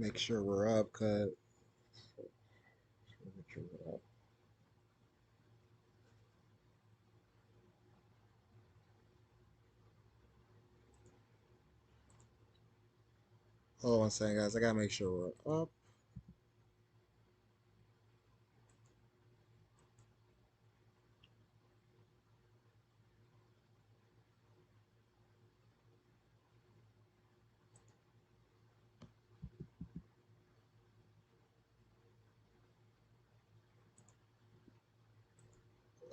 Make sure we're up, cause make sure we're up. Hold on one second, guys. I gotta make sure we're up.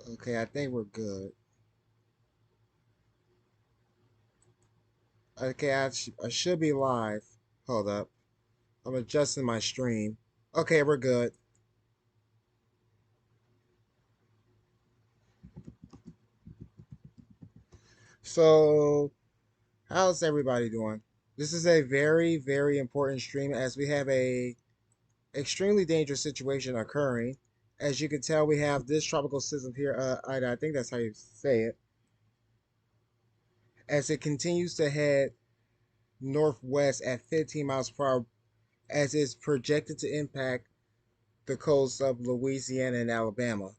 Okay, I think we're good. Okay, I should be live. Hold up. I'm adjusting my stream. Okay, we're good. So, how's everybody doing? This is a very, very important stream as we have a extremely dangerous situation occurring. As you can tell, we have this tropical system here, Ida, I think that's how you say it, as it continues to head northwest at 15 miles per hour, as it's projected to impact the coasts of Louisiana and Alabama.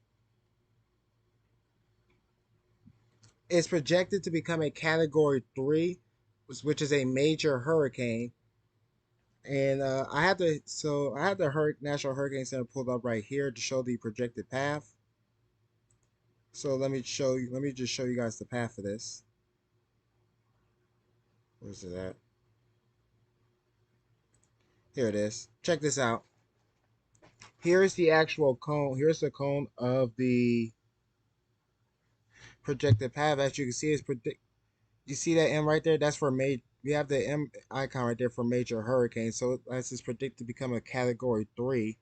It's projected to become a Category 3, which is a major hurricane. And I have the National Hurricane Center pulled up right here to show the projected path. So let me just show you guys the path of this. Where's it at? Here it is. Check this out. Here's the actual cone. Here's the cone of the projected path. As you can see, you see that M right there? That's for major. We have the M icon right there for major hurricane. So as it's predicted to become a Category 3,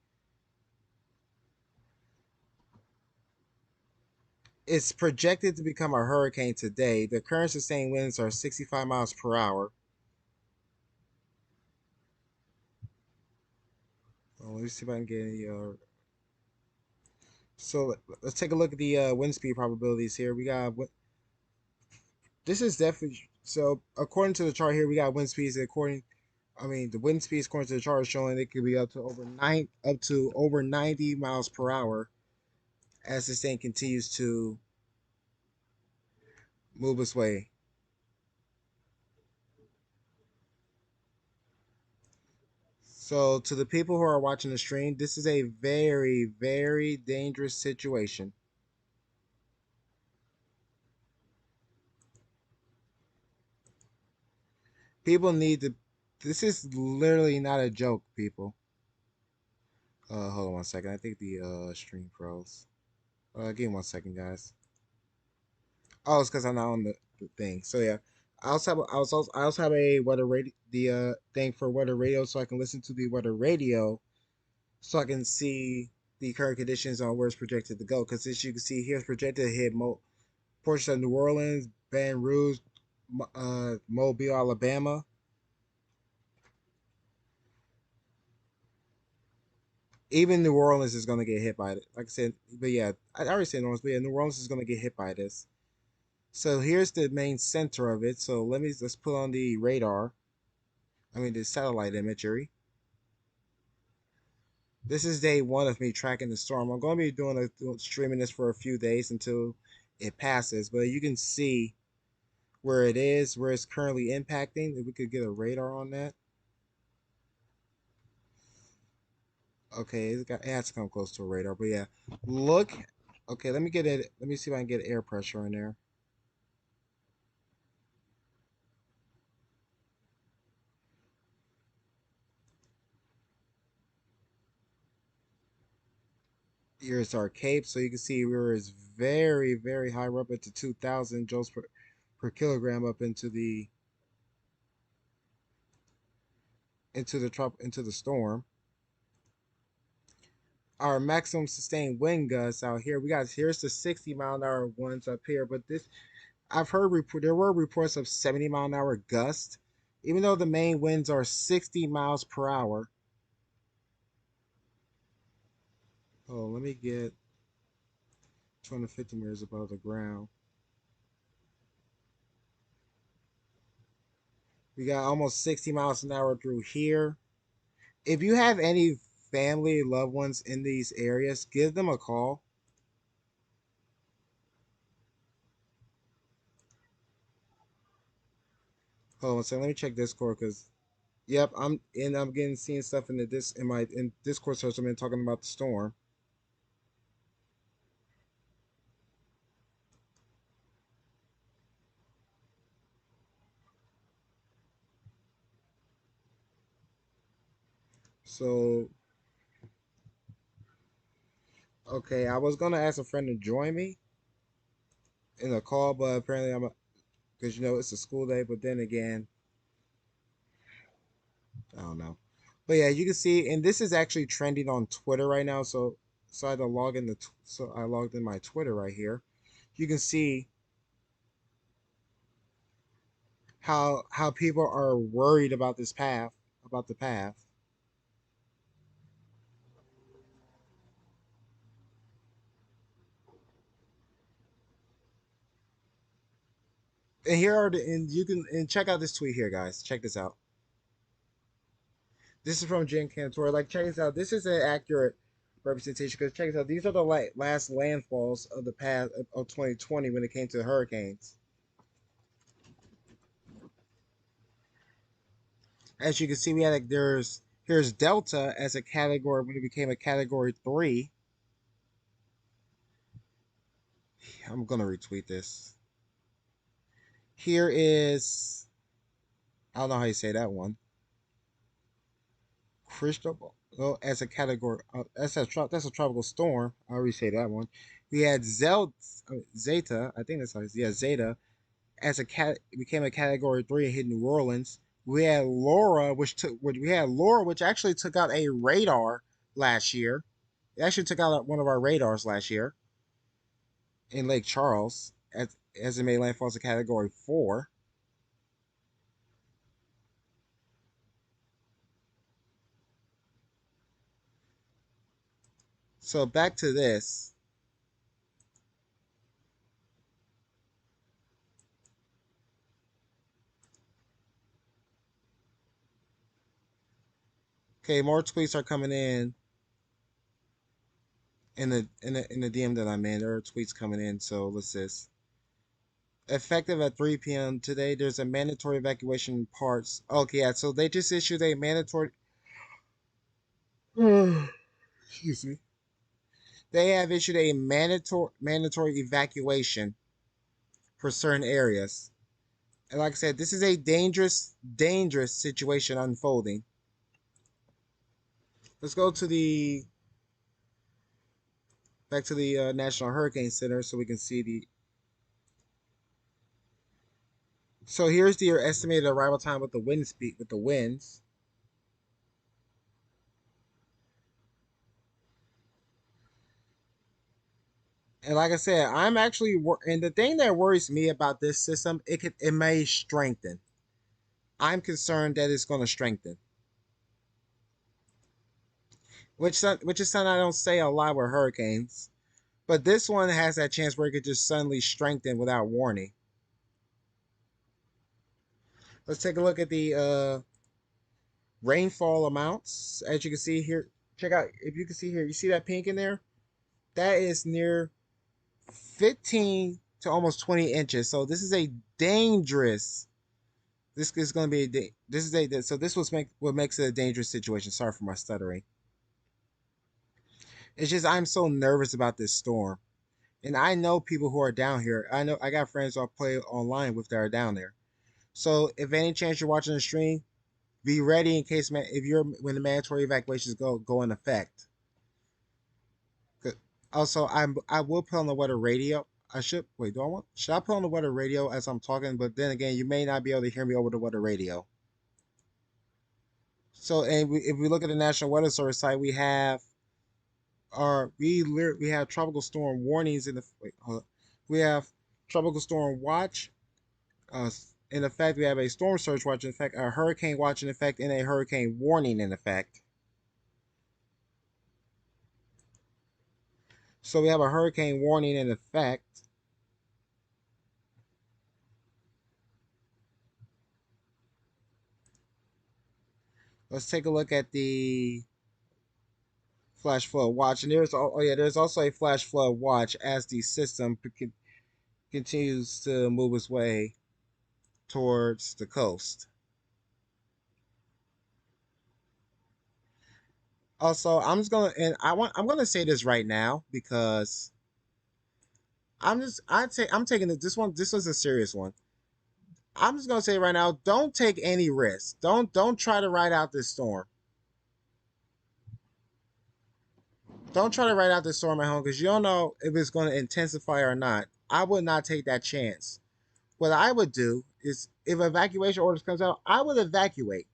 it's projected to become a hurricane today. The current sustained winds are 65 miles per hour. Let me see if I can get any. So let's take a look at the wind speed probabilities here. We got this is definitely so according to the chart here. We got wind speeds according. I mean the wind speeds according to the chart is showing it could be up to over 90 miles per hour as this thing continues to move its way. So to the people who are watching the stream, this is a very, very dangerous situation. People need to. This is literally not a joke, people. Hold on one second. I think the stream froze. Give me 1 second, guys. Oh, it's because I'm not on the thing. So yeah, I also have a weather radio the thing for weather radio, so I can listen to the weather radio, so I can see the current conditions on where it's projected to go. Because as you can see here, it's projected to hit portions of New Orleans, Baton Rouge, Mobile, Alabama. Even New Orleans is going to get hit by it. Like I said, but yeah, I already said New Orleans, but yeah, New Orleans is going to get hit by this. So here's the main center of it. So let's put on the radar. I mean the satellite imagery. This is day one of me tracking the storm. I'm going to be streaming this for a few days until it passes. But you can see where it is, where it's currently impacting. If we could get a radar on that. Okay, it has to come close to a radar. But yeah, look. Okay, let me get it. Let me see if I can get air pressure in there. Here's our cape, so you can see where it's very, very high. We're up into 2,000 joules per kilogram up into the storm. Our maximum sustained wind gusts out here. Here's the 60 mile an hour ones up here, but this I've heard there were reports of 70 mile an hour gusts, even though the main winds are 60 miles per hour. Oh, let me get 250 meters above the ground. We got almost 60 miles an hour through here. If you have any family, loved ones in these areas, give them a call. Hold on, so let me check Discord because yep, I'm getting seeing stuff in the in Discord search. I've been talking about the storm. So okay, I was gonna ask a friend to join me in a call, but apparently I'm because it's a school day. But then again, I don't know. But yeah, you can see, and this is actually trending on Twitter right now. So I had to log in so I logged in my Twitter right here. You can see how people are worried about this path, about the path. And here are and you can check out this tweet here, guys. Check this out. This is from Jen Cantor. Like, check this out. This is an accurate representation because check this out. These are the last landfalls of the path of 2020 when it came to hurricanes. As you can see, we had here's Delta as a category when it became a category 3. I'm gonna retweet this. Here is I don't know how you say that one. Cristobal as a category. That's a tropical storm. I already say that one. We had Zeta. I think that's how it's yeah Zeta as a became a category 3 and hit New Orleans. We had Laura, which actually took out a radar last year. It actually took out one of our radars last year in Lake Charles as it made landfall as a category 4. So back to this. Okay, more tweets are coming in the DM that I'm in. There are tweets coming in. So let's this. Effective at 3 p.m. today, there's a mandatory evacuation in parts. Okay, yeah. So they just issued a mandatory. Excuse me. They have issued a mandatory evacuation for certain areas. And like I said, this is a dangerous situation unfolding. Let's go to the back to the National Hurricane Center so we can see the. So here's the estimated arrival time with the wind speed with the winds. And like I said, I'm actually and the thing that worries me about this system, it may strengthen. I'm concerned that it's going to strengthen, which is something I don't say a lot with hurricanes. But this one has that chance where it could just suddenly strengthen without warning. Let's take a look at the rainfall amounts. As you can see here, check out if you can see here. You see that pink in there? That is near 15 to almost 20 inches. So this is a dangerous. This is going to be this is a so this was what makes it a dangerous situation. Sorry for my stuttering. It's just I'm so nervous about this storm, and I know people who are down here. I got friends who I play online with that are down there. So if any chance you're watching the stream, be ready in case if you're when the mandatory evacuations go in effect. Also, I will put on the weather radio. I should wait. Should I put on the weather radio as I'm talking? But then again, you may not be able to hear me over the weather radio. So, if we look at the National Weather Service site, we have we have tropical storm warnings in the wait. Hold up. We have tropical storm watch. Uh, in effect, we have a storm surge watch in effect, a hurricane watch in effect, and a hurricane warning in effect. So we have a hurricane warning in effect. Let's take a look at the flash flood watch, and there's also a flash flood watch as the system continues to move its way towards the coast. Also, I'm gonna say this right now because I'm taking this was a serious one. I'm just gonna say right now, don't take any risks. Don't try to ride out this storm. Don't try to ride out this storm at home because you don't know if it's going to intensify or not. I would not take that chance. What I would do is, if evacuation orders comes out, I would evacuate.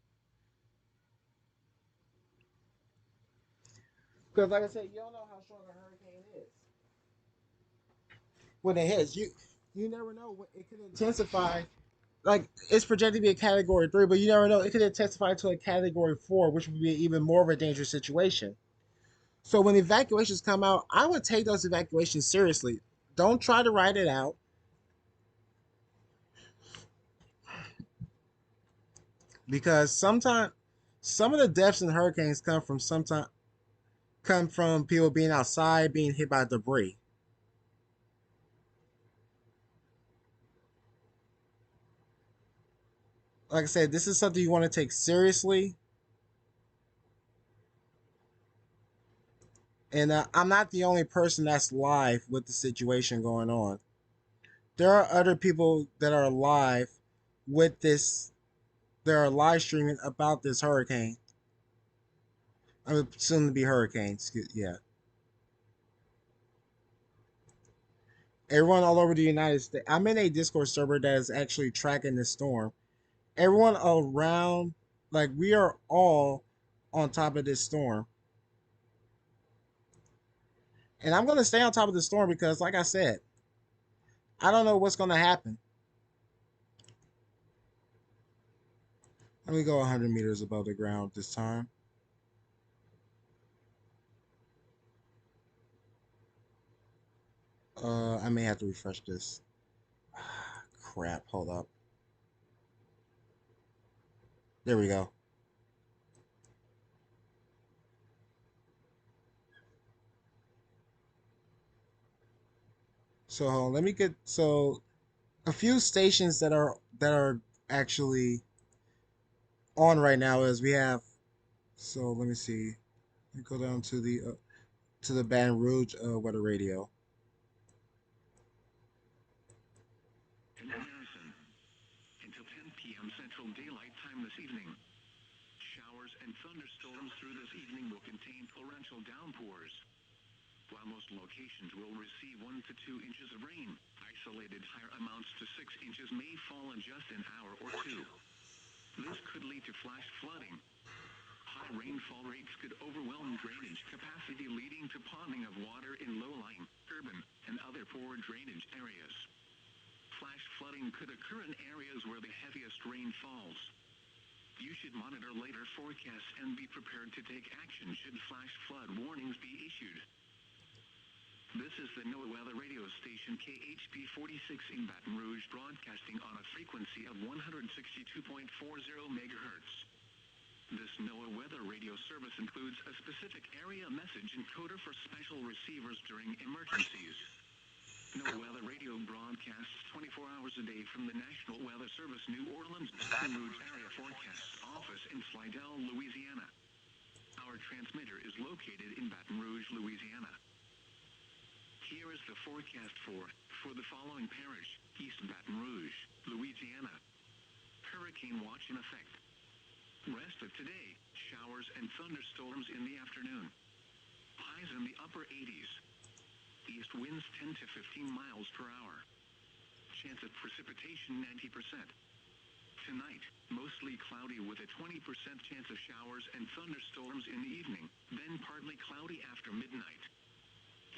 Because, like I said, you don't know how strong a hurricane is when it hits. You never know when it could intensify. Like, it's projected to be a Category 3, but you never know. It could intensify to a Category 4, which would be even more of a dangerous situation. So when evacuations come out, I would take those evacuations seriously. Don't try to ride it out because sometimes some of the deaths in hurricanes come from people being outside being hit by debris. Like I said, this is something you want to take seriously, and I'm not the only person that's live with the situation going on. There are other people that are live with this. They are live streaming about this hurricane. I mean, soon to be hurricane. Yeah, everyone all over the United States. I'm in a Discord server that is actually tracking this storm. Everyone around, like, we are all on top of this storm. And I'm gonna stay on top of the storm because, like I said, I don't know what's gonna happen. Let me go 100 meters above the ground this time. I may have to refresh this. Crap, hold up. There we go. So let me get a few stations that are actually on right now is we have. So let me see. Let me go down to the Baton Rouge weather radio. Harrison, until 10 p.m. Central Daylight Time this evening. Showers and thunderstorms through this evening will contain torrential downpours. While most locations will receive 1 to 2 inches of rain, isolated higher amounts to 6 inches may fall in just an hour or two. This could lead to flash flooding. High rainfall rates could overwhelm drainage capacity, leading to ponding of water in low-lying, urban, and other poor drainage areas. Flash flooding could occur in areas where the heaviest rain falls. You should monitor later forecasts and be prepared to take action should flash flood warnings be issued. This is the NOAA weather radio station KHP 46 in Baton Rouge, broadcasting on a frequency of 162.40 megahertz. This NOAA weather radio service includes a specific area message encoder for special receivers during emergencies. NOAA weather radio broadcasts 24 hours a day from the National Weather Service New Orleans Baton Rouge area forecast office in Slidell, Louisiana. Our transmitter is located in Baton Rouge, Louisiana. Here is the forecast for the following parish: East Baton Rouge, Louisiana. Hurricane watch in effect. Rest of today, showers and thunderstorms in the afternoon. Highs in the upper 80s. East winds 10 to 15 miles per hour. Chance of precipitation 90%. Tonight, mostly cloudy with a 20% chance of showers and thunderstorms in the evening, then partly cloudy after midnight.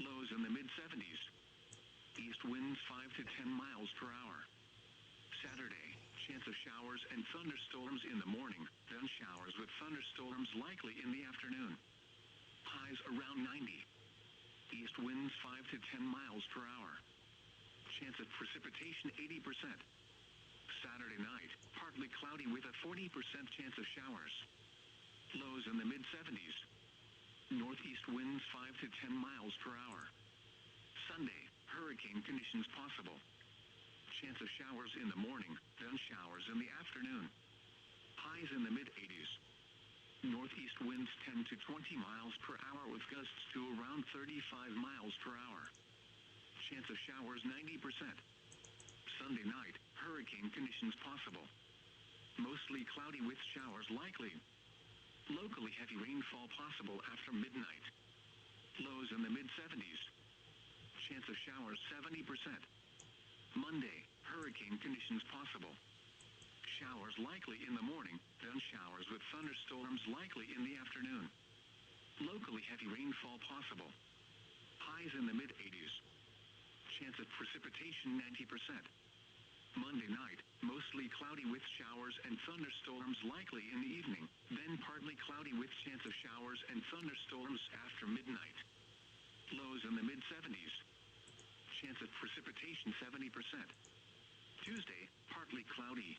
Lows in the mid-70s. East winds 5 to 10 miles per hour. Saturday, chance of showers and thunderstorms in the morning, then showers with thunderstorms likely in the afternoon. Highs around 90. East winds 5 to 10 miles per hour. Chance of precipitation 80%. Saturday night, partly cloudy with a 40% chance of showers. Lows in the mid-70s. Northeast winds 5 to 10 miles per hour. Sunday, hurricane conditions possible. Chance of showers in the morning, then showers in the afternoon. Highs in the mid-80s. Northeast winds 10 to 20 miles per hour with gusts to around 35 miles per hour. Chance of showers 90%. Sunday night, hurricane conditions possible. Mostly cloudy with showers likely. Locally heavy rainfall possible after midnight. Lows in the mid-70s. Chance of showers 70%. Monday, hurricane conditions possible. Showers likely in the morning, then showers with thunderstorms likely in the afternoon. Locally heavy rainfall possible. Highs in the mid-80s. Chance of precipitation 90%. Monday night, mostly cloudy with showers and thunderstorms likely in the evening, then partly cloudy with chance of showers and thunderstorms after midnight. Lows in the mid-70s. Chance of precipitation 70%. Tuesday, partly cloudy.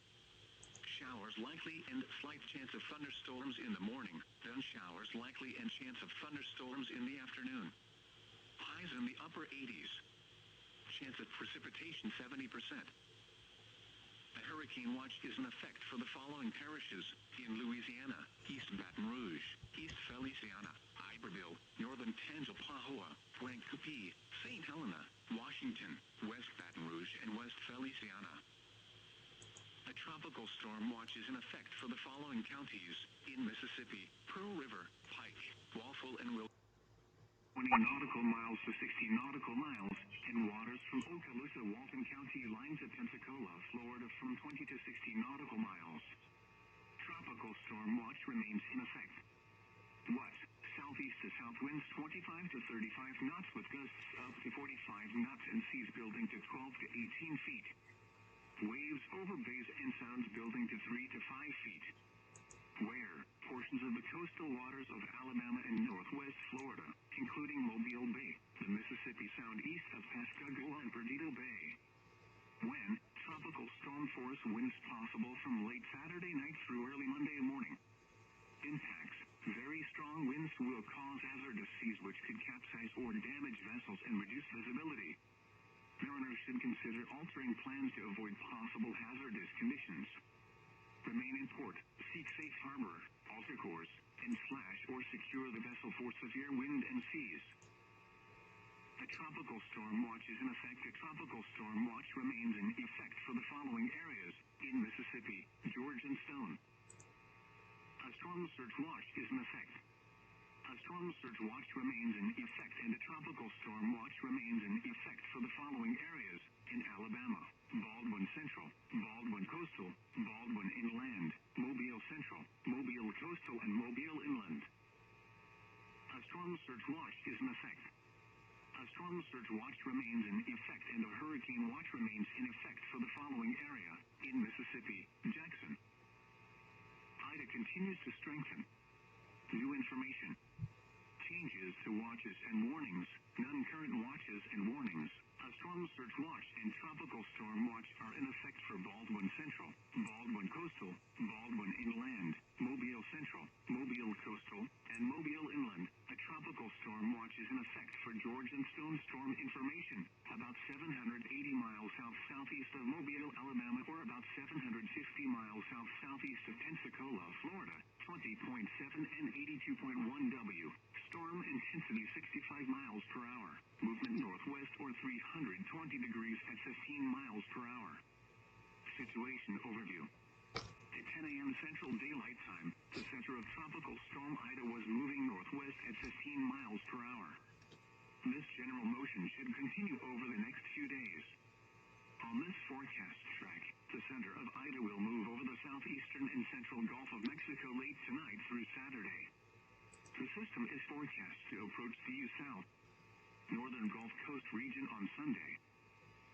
Showers likely and slight chance of thunderstorms in the morning, then showers likely and chance of thunderstorms in the afternoon. Highs in the upper 80s. Chance of precipitation 70%. A hurricane watch is in effect for the following parishes: in Louisiana, East Baton Rouge, East Feliciana, Iberville, Northern Tangipahoa, Pointe-Coupee, St. Helena, Washington, West Baton Rouge and West Feliciana. A tropical storm watch is in effect for the following counties: in Mississippi, Pearl River, Pike, Walthall and Will. 20 nautical miles to 60 nautical miles, and waters from Okaloosa, Walton County line to Pensacola, Florida from 20 to 60 nautical miles. Tropical storm watch remains in effect. What? Southeast to south winds 25 to 35 knots with gusts up to 45 knots and seas building to 12 to 18 feet. Waves over bays and sounds building to 3 to 5 feet. Where? Portions of the coastal waters of Alabama and northwest Florida, including Mobile Bay, the Mississippi Sound east of Pascagoula and Perdido Bay. When? Tropical storm force winds possible from late Saturday night through early Monday morning. Impacts. Very strong winds will cause hazardous seas which could capsize or damage vessels and reduce visibility. Mariners should consider altering plans to avoid possible hazardous conditions. Remain in port, seek safe harbor, alter course, and slash or secure the vessel for severe wind and seas. A tropical storm watch is in effect. A tropical storm watch remains in effect for the following areas: in Mississippi, George and Stone. A storm surge watch is in effect. A storm surge watch remains in effect and a tropical storm watch remains in effect for the following areas: in Alabama, Baldwin Central, Baldwin Coastal, Baldwin Inland, Mobile Central, Mobile Coastal and Mobile Inland. A storm surge watch is in effect. A storm surge watch remains in effect and a hurricane watch remains in effect for the following area: in Mississippi, Jackson. Ida continues to strengthen. New information. Changes to watches and warnings. Non-current watches and warnings. A storm surge watch and tropical storm watch are in effect for Baldwin Central, Baldwin Coastal, Baldwin Inland, Mobile Central, Mobile Coastal, and Mobile Inland. A tropical storm watch is in effect for George and Stone. Storm information. About 780 miles south-southeast of Mobile, Alabama, or about 750 miles south-southeast of Pensacola, Florida. 20.7 and 82.1 W. Storm intensity 65 miles per hour. Movement northwest or 320 degrees at 15 miles per hour. Situation overview. At 10 a.m. Central Daylight Time, the center of Tropical Storm Ida was moving northwest at 15 miles per hour. This general motion should continue over the next few days. On this forecast track, the center of Ida will move over the southeastern and central Gulf of Mexico late tonight through Saturday. The system is forecast to approach due south. Northern Gulf Coast region on Sunday.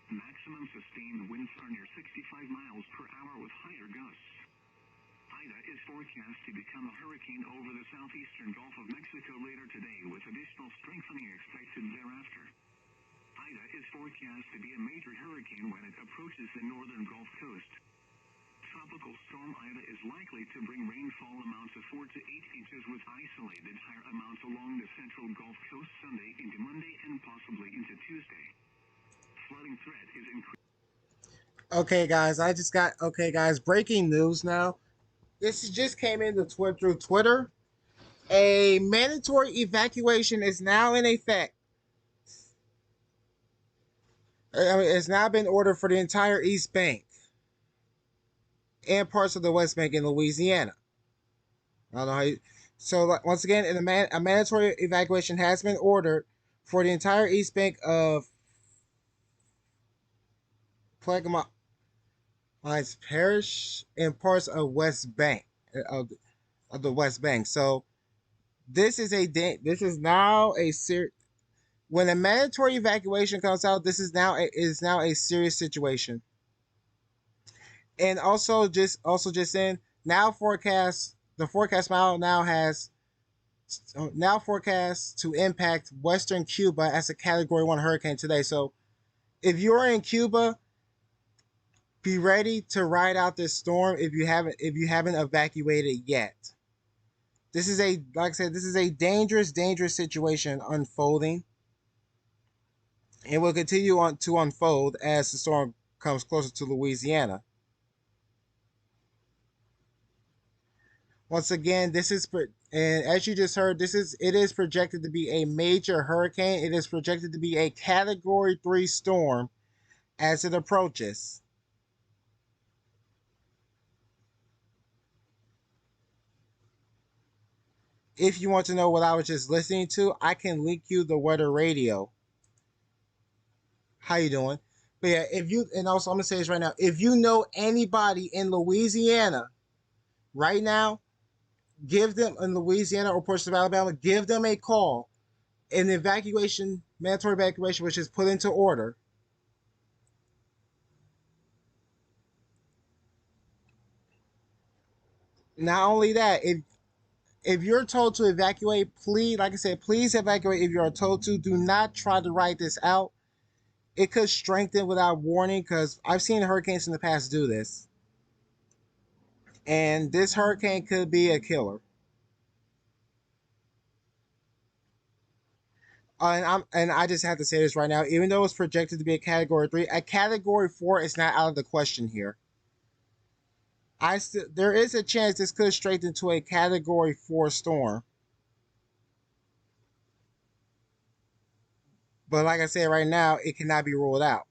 Maximum sustained winds are near 65 miles per hour with higher gusts. Ida is forecast to become a hurricane over the southeastern Gulf of Mexico later today with additional strengthening expected thereafter. Ida is forecast to be a major hurricane when it approaches the northern Gulf Coast. Tropical Central, Storm Ida is likely to bring rainfall amounts of 4 to 8 inches with isolated higher amounts along the central Gulf Coast Sunday into Monday and possibly into Tuesday. Flooding threat is increasing. Okay, guys, breaking news now. This just came into Twitter through Twitter. A mandatory evacuation is now in effect. I mean, it's now been ordered for the entire East Bank and parts of the West Bank in Louisiana. I don't know how you, so once again, a mandatory evacuation has been ordered for the entire East Bank of Plaquemine Parish and parts of West Bank of the West Bank. So this is now a when a mandatory evacuation comes out. This is now a serious situation. And also just in now forecast the forecast model now forecast to impact western Cuba as a Category 1 hurricane today. So if you're in Cuba, be ready to ride out this storm if you haven't evacuated yet. This is a like I said, this is a dangerous situation unfolding, and will continue on to unfold as the storm comes closer to Louisiana. Once again, and as you just heard, it is projected to be a major hurricane. It is projected to be a Category 3 storm as it approaches. If you want to know what I was just listening to, I can link you the weather radio. How you doing? But yeah, and also I'm gonna say this right now. If you know anybody in Louisiana right now, give them in Louisiana or portions of Alabama, give them a call. An mandatory evacuation, which is put into order. Not only that, if you're told to evacuate, please, like I said, please evacuate if you're told to. Do not try to ride this out. It could strengthen without warning because I've seen hurricanes in the past do this. And this hurricane could be a killer. And I just have to say this right now. Even though it's projected to be a Category 3, a Category 4 is not out of the question here. There is a chance this could strengthen to a Category 4 storm. But like I said, right now, it cannot be ruled out.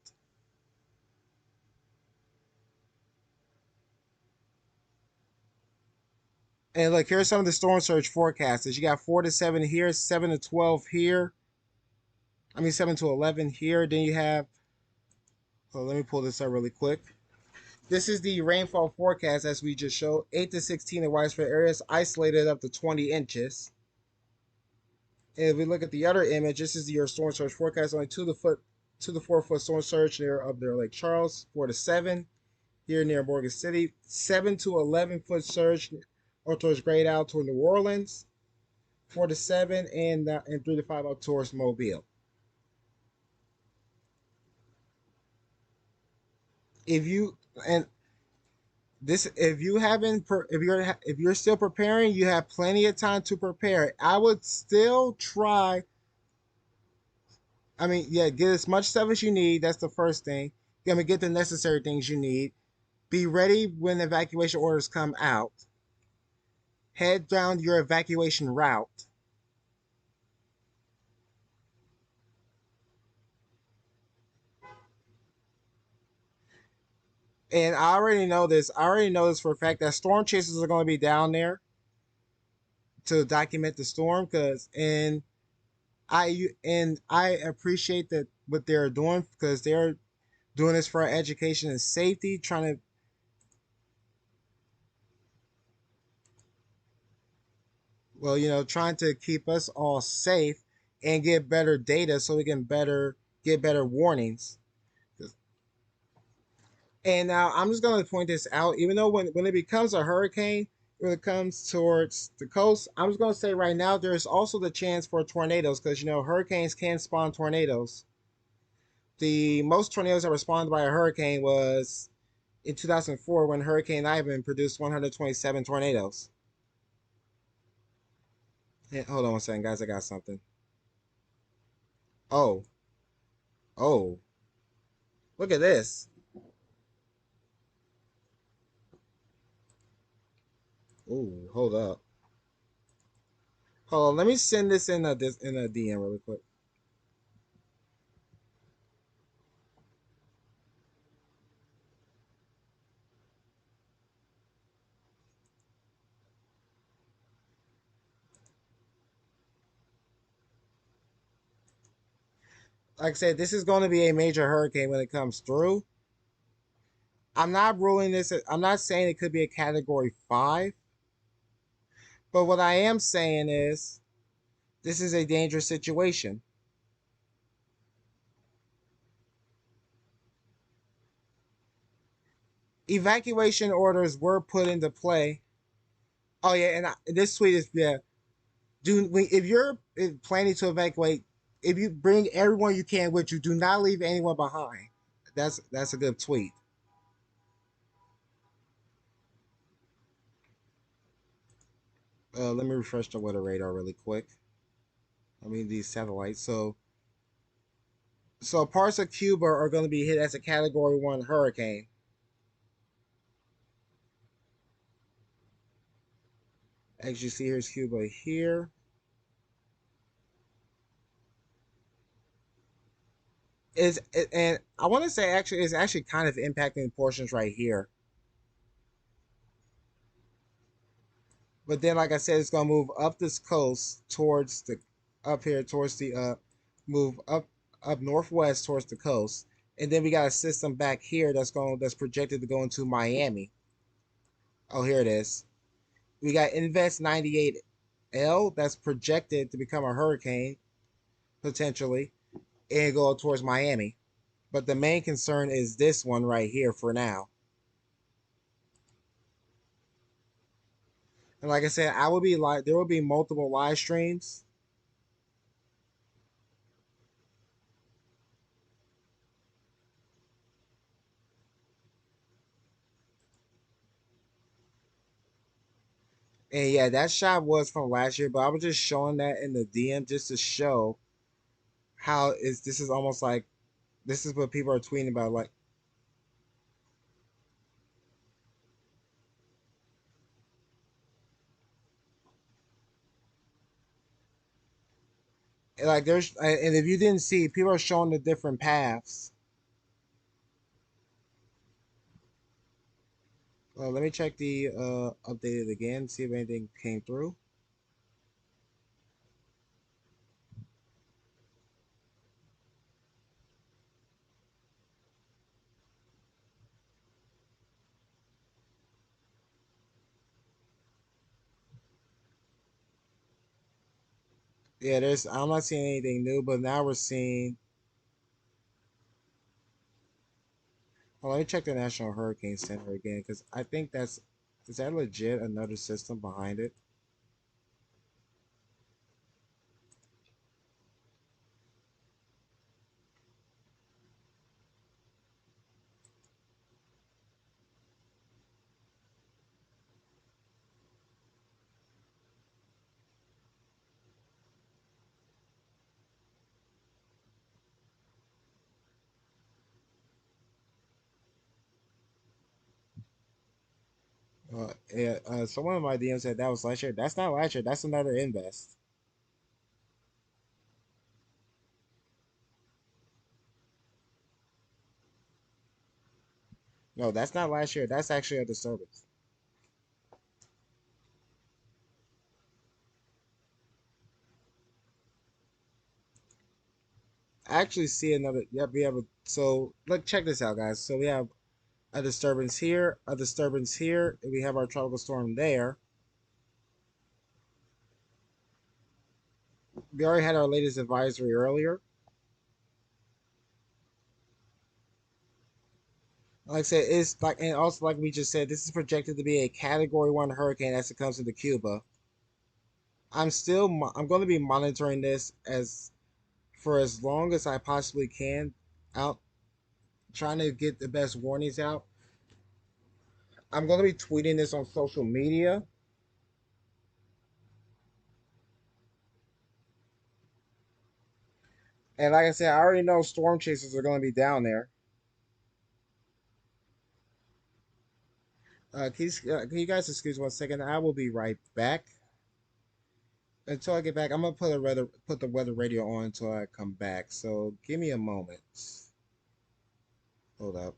And look, here's some of the storm surge forecasts. You got 4 to 7 here, 7 to 12 here. 7 to 11 here. Then you have, let me pull this up really quick. This is the rainfall forecast as we just showed. 8 to 16 in widespread areas, isolated up to 20 inches. And if we look at the other image, this is your storm surge forecast. Only 2 to 4 foot storm surge near up there Lake Charles. 4 to 7 here near Morgan City. 7 to 11 foot surge or towards Great Isle toward New Orleans. 4 to 7 and 3 to 5 up towards Mobile. If you're still preparing, you have plenty of time to prepare. I would still try. Get as much stuff as you need. That's the first thing. Get the necessary things you need. Be ready when evacuation orders come out. Head down your evacuation route. And I already know this. For a fact that storm chasers are going to be down there to document the storm. I appreciate that what they're doing because they're doing this for our education and safety, trying to keep us all safe and get better data so we can get better warnings. And now I'm just going to point this out. Even though when it becomes a hurricane, when it comes towards the coast, I'm just going to say right now there's also the chance for tornadoes because hurricanes can spawn tornadoes. The most tornadoes that responded by a hurricane was in 2004 when Hurricane Ivan produced 127 tornadoes. Hey, hold on one second, guys. I got something. Oh, oh, look at this. Ooh, hold up. Hold on. Let me send this in a DM really quick. Like I said, this is going to be a major hurricane when it comes through. I'm not ruling this. I'm not saying it could be a Category 5, but what I am saying is this is a dangerous situation. Evacuation orders were put into play. Oh yeah, and this tweet is yeah. If you're planning to evacuate, if you bring everyone you can with you, do not leave anyone behind. That's a good tweet. Let me refresh the weather radar really quick. I mean these satellites. So parts of Cuba are going to be hit as a Category 1 hurricane. As you see, here's Cuba here. And I want to say actually it's actually kind of impacting portions right here. But then, like I said, it's gonna move up this coast towards the up here towards the move up northwest towards the coast, and then we got a system back here that's projected to go into Miami. Oh, here it is. We got Invest 98L that's projected to become a hurricane potentially and go towards Miami. But the main concern is this one right here for now. And like I said, I will be like there will be multiple live streams. And yeah, that shot was from last year, but I was just showing that in the DM just to show how is this is almost like this is what people are tweeting about. Like there's and if you didn't see, people are showing the different paths. Let me check the updated again, see if anything came through. Yeah, there's I'm not seeing anything new, but now we're seeing. Well, let me check the National Hurricane Center again because I think that's is that legit another system behind it? Yeah, someone in my DM said that was last year. That's not last year. That's another invest. No, that's not last year. That's actually a disturbance. I actually see another. Yep, we have a. So look, check this out, guys. So we have a disturbance here, a disturbance here, and we have our tropical storm there. We already had our latest advisory earlier. Like I said, it's like, and also like we just said, this is projected to be a Category 1 hurricane as it comes into Cuba. I'm going to be monitoring this as for as long as I possibly can, out trying to get the best warnings out. I'm going to be tweeting this on social media. And like I said, I already know storm chasers are going to be down there. Can you guys excuse 1 second? I will be right back. Until I get back, I'm gonna put the weather radio on until I come back. So give me a moment. Hold up.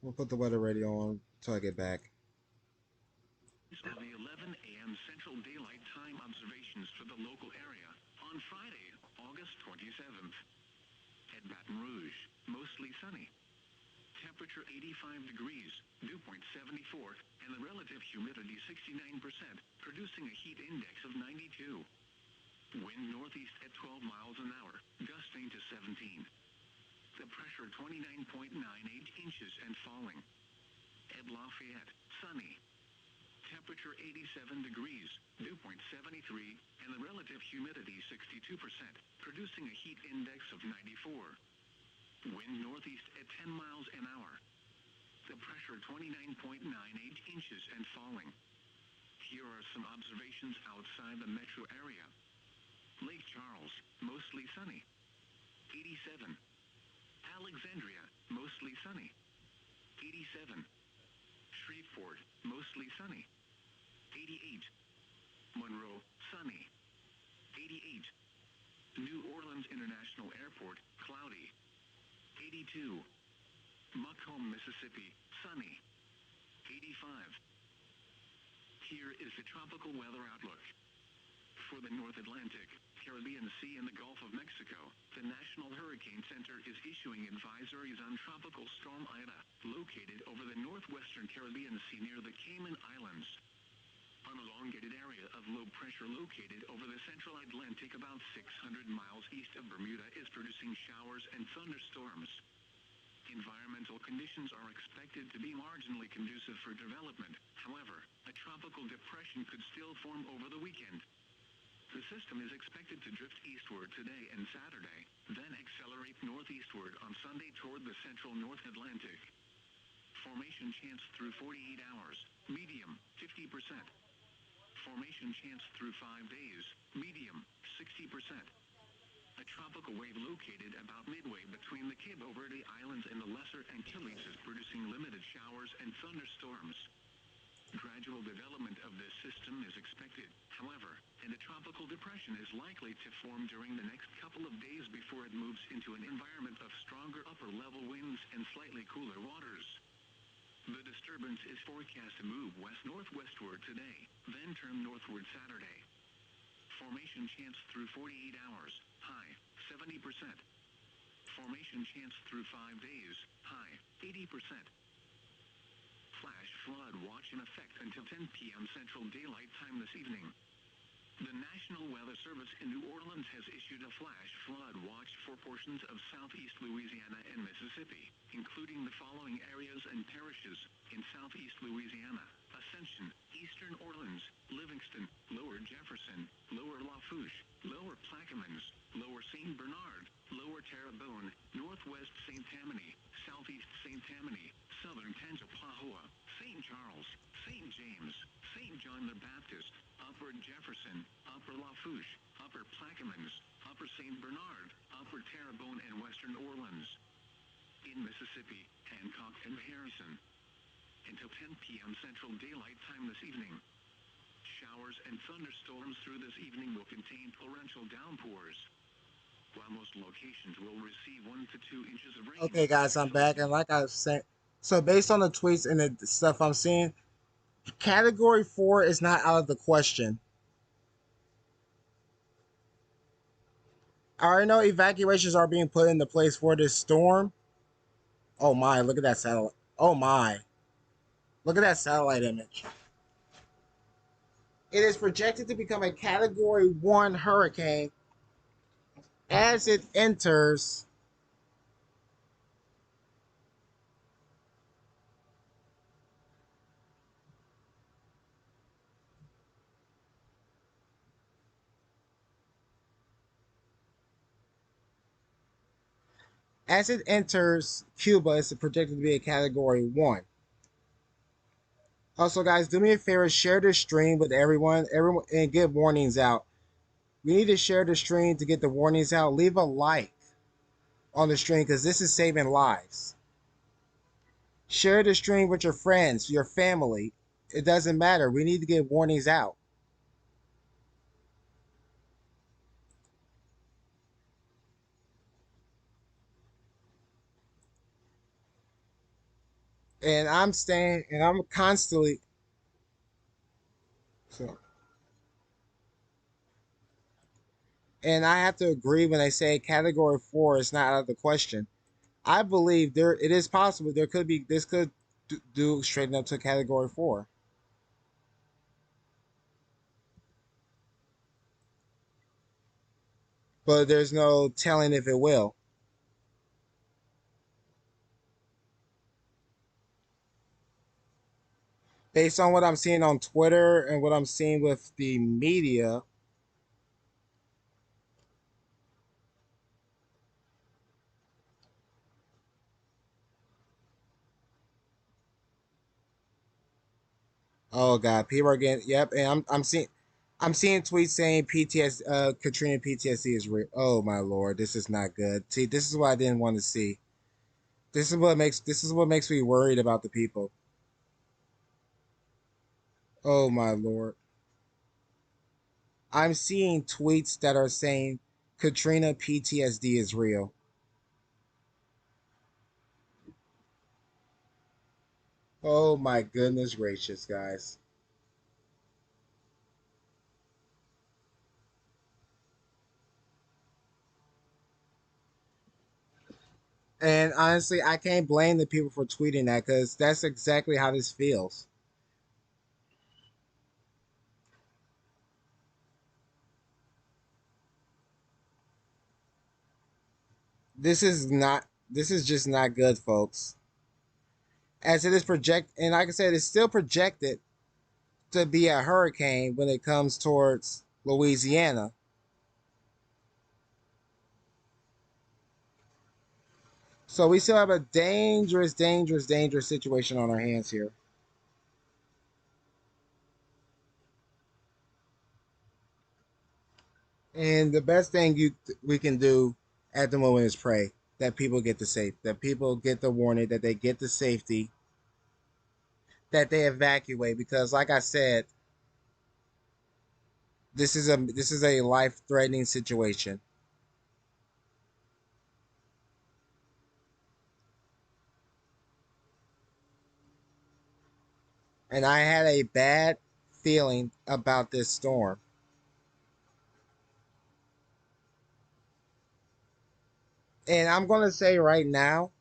We'll put the weather radio on until I get back. Of the 11 a.m. Central Daylight Time observations for the local area on Friday, August 27th. At Baton Rouge, mostly sunny. Temperature 85 degrees, dew point 74, and the relative humidity 69%, producing a heat index of 92. Wind northeast at 12 miles an hour, gusting to 17. The pressure 29.98 inches and falling. At Lafayette, sunny. Temperature 87 degrees, dew point 73, and the relative humidity 62%, producing a heat index of 94. Wind northeast at 10 miles an hour. The pressure 29.98 inches and falling. Here are some observations outside the metro area. Lake Charles, mostly sunny. 87. Alexandria, mostly sunny. 87. Shreveport, mostly sunny. 88. Monroe, sunny. 88. New Orleans International Airport, cloudy. 82. Macomb, Mississippi, sunny. 85. Here is the tropical weather outlook. For the North Atlantic, Caribbean Sea and the Gulf of Mexico, the National Hurricane Center is issuing advisories on Tropical Storm Ida, located over the northwestern Caribbean Sea near the Cayman Islands. An elongated area of low pressure located over the central Atlantic about 600 miles east of Bermuda is producing showers and thunderstorms. Environmental conditions are expected to be marginally conducive for development. However, a tropical depression could still form over the weekend. The system is expected to drift eastward today and Saturday, then accelerate northeastward on Sunday toward the central North Atlantic. Formation chance through 48 hours, medium, 50%. Formation chance through 5 days, medium, 60%. A tropical wave located about midway between the Cape Verde Islands and the Lesser Antilles is producing limited showers and thunderstorms. Gradual development of this system is expected, however, and a tropical depression is likely to form during the next couple of days before it moves into an environment of stronger upper-level winds and slightly cooler waters. The disturbance is forecast to move west-northwestward today, then turn northward Saturday. Formation chance through 48 hours, high, 70%. Formation chance through 5 days, high, 80%. Flash flood watch in effect until 10 p.m. Central Daylight Time this evening. The National Weather Service in New Orleans has issued a flash flood watch for portions of southeast Louisiana and Mississippi, including the following areas and parishes in southeast Louisiana: Ascension, Eastern Orleans, Livingston, Lower Jefferson, Lower Lafourche, Lower Plaquemines, Lower St. Bernard, Lower Terrebonne, Northwest St. Tammany, Southeast St. Tammany, Southern Tangipahoa, St. Charles, St. James, St. John the Baptist, Upper Jefferson, Upper Lafourche, Upper Plaquemines, Upper St. Bernard, Upper Terrebonne and Western Orleans. In Mississippi, Hancock and Harrison. Until 10 p.m. Central Daylight Time this evening. Showers and thunderstorms through this evening will contain torrential downpours. While most locations will receive 1 to 2 inches of rain. Okay, guys, I'm back, and like I was saying, so based on the tweets and the stuff I'm seeing, Category 4 is not out of the question. I already know evacuations are being put into place for this storm. Oh my, look at that satellite. Oh my. Look at that satellite image. It is projected to become a Category 1 hurricane as it enters As it enters Cuba, it's projected to be a Category 1. Also, guys, do me a favor, share this stream with everyone, and get warnings out. We need to share the stream to get the warnings out. Leave a like on the stream because this is saving lives. Share the stream with your friends, your family. It doesn't matter. We need to get warnings out. And I'm staying, and I'm constantly. So, and I have to agree when they say Category 4 is not out of the question. I believe there it is possible there could be this could do straighten up to Category 4, but there's no telling if it will. Based on what I'm seeing on Twitter and what I'm seeing with the media, oh god, people are getting yep, and I'm seeing tweets saying PTS Katrina PTSD is real. Oh my lord, this is not good. See, this is what I didn't want to see. This is what makes me worried about the people. Oh my lord. I'm seeing tweets that are saying Katrina PTSD is real. Oh my goodness gracious, guys. And honestly, I can't blame the people for tweeting that because that's exactly how this feels. This is just not good, folks. As it is and like I said, it's still projected to be a hurricane when it comes towards Louisiana. So we still have a dangerous, dangerous, dangerous situation on our hands here. And the best thing we can do at the moment is pray that people get the safe, that people get the warning, that they get the safety, that they evacuate. Because, like I said, this is a life threatening situation. And I had a bad feeling about this storm. And I'm gonna say right now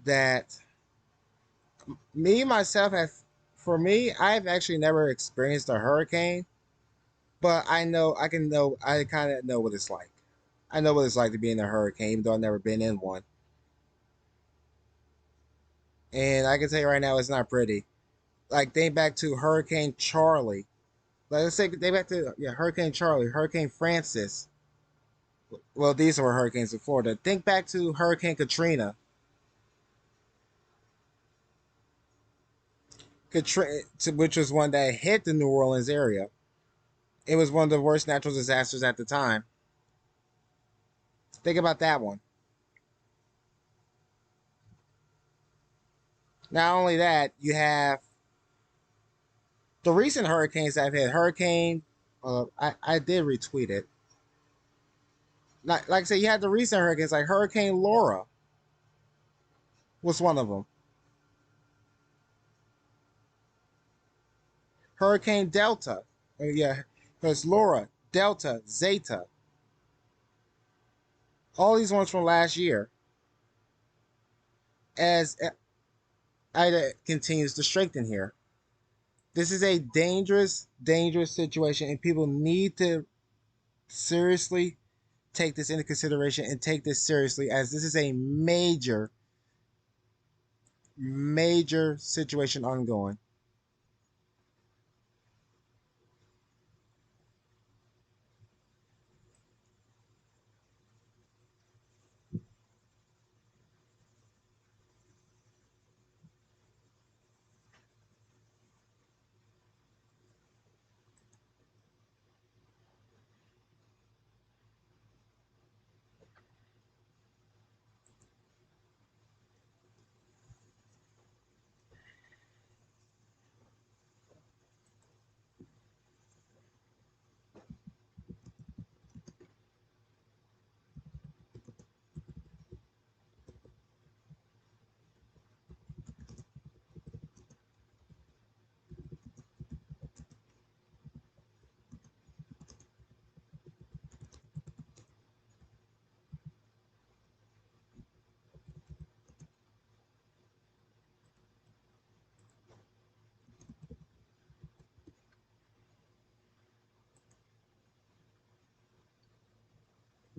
that me myself have for me, I've actually never experienced a hurricane, but I kind of know what it's like. I know what it's like to be in a hurricane, even though I've never been in one. And I can tell you right now, it's not pretty. Like think back to Hurricane Charlie. Like, let's say think back to Hurricane Charlie, Hurricane Francis. Well, these were hurricanes in Florida. Think back to Hurricane Katrina. Katrina, which was one that hit the New Orleans area. It was one of the worst natural disasters at the time. Think about that one. Not only that, you have the recent hurricanes that have hit. I did retweet it. Like I said, you had the recent hurricanes, like Hurricane Laura was one of them. Hurricane Delta, yeah, because Laura, Delta, Zeta, all these ones from last year. As Ida continues to strengthen here, this is a dangerous, dangerous situation, and people need to seriously take this into consideration and take this seriously, as this is a major, major situation ongoing.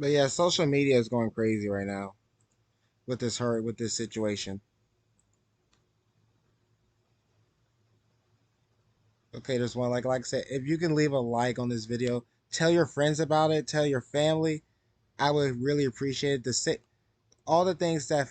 But yeah, social media is going crazy right now with this situation. Okay, there's one like I said, if you can leave a like on this video, tell your friends about it, tell your family. I would really appreciate it. All the things that.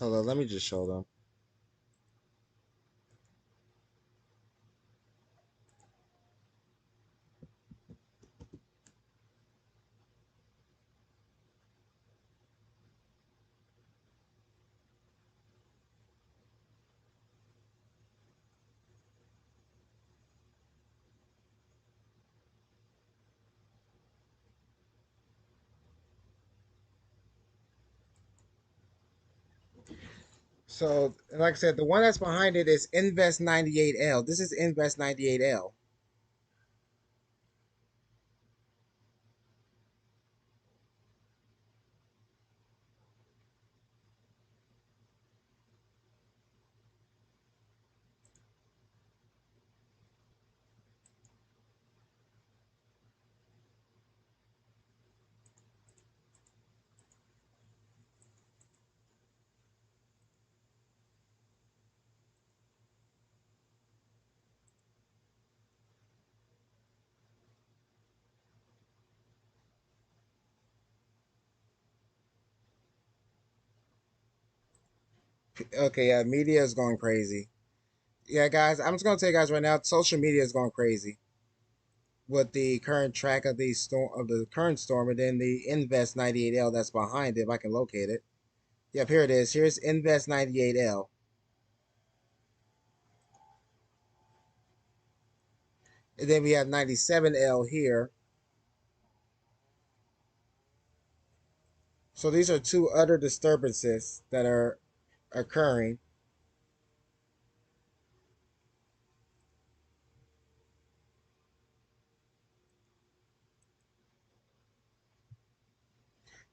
Hold on, let me just show them. So, like I said, the one that's behind it is Invest 98L. This is Invest 98L. Okay, yeah, media is going crazy. Yeah, guys, I'm just gonna tell you guys right now, social media is going crazy with the current track of the current storm, and then the Invest 98L that's behind it. If I can locate it. Yep, here it is. Here's Invest 98L, and then we have 97L here. So these are two other disturbances that are occurring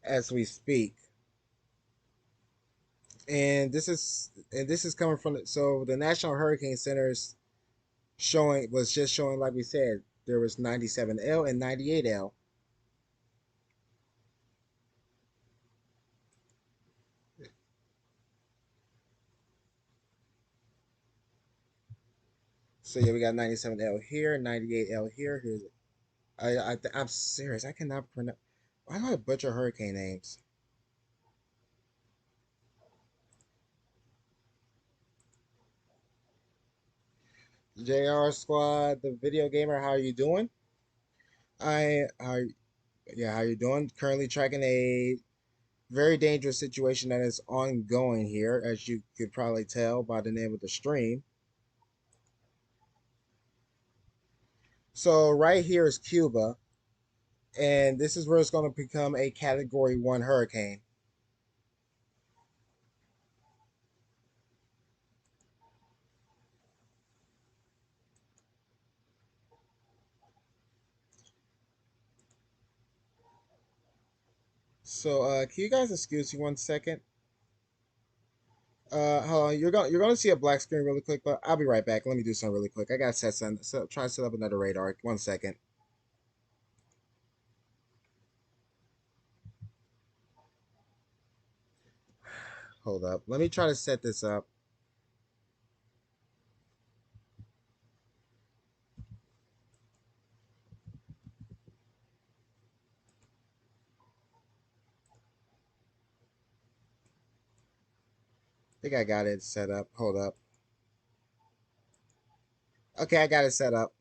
as we speak. And this is coming from the National Hurricane Center is showing like we said there was 97L and 98L. So yeah, we got 97L here, 98L here. Here's I'm serious. I cannot pronounce. Why do I butcher hurricane names? JR Squad, the video gamer. How are you doing? I are Yeah. How are you doing? Currently tracking a very dangerous situation that is ongoing here, as you could probably tell by the name of the stream. So right here is Cuba, and this is where it's going to become a Category 1 hurricane. So can you guys excuse me 1 second? Hold on. You're gonna see a black screen really quick, but I'll be right back. Let me do something really quick. I gotta try to set up another radar. 1 second. Hold up. Let me try to set this up. I think I got it set up. Hold up. Okay, I got it set up.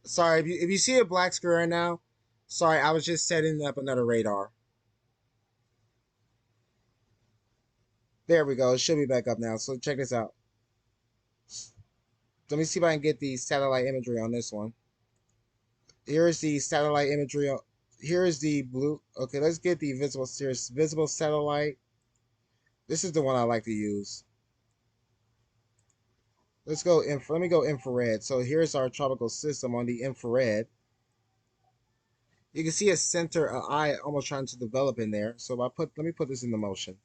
Sorry if you see a black screen right now. Sorry, I was just setting up another radar. There we go. It should be back up now. So check this out. Let me see if I can get the satellite imagery on this one. Here's the satellite imagery. Here is the blue. Okay, let's get the visible. Here's visible satellite. This is the one I like to use. Let's go. Let me go infrared. So here's our tropical system on the infrared. You can see a center, an eye almost trying to develop in there. So if I let me put this into motion.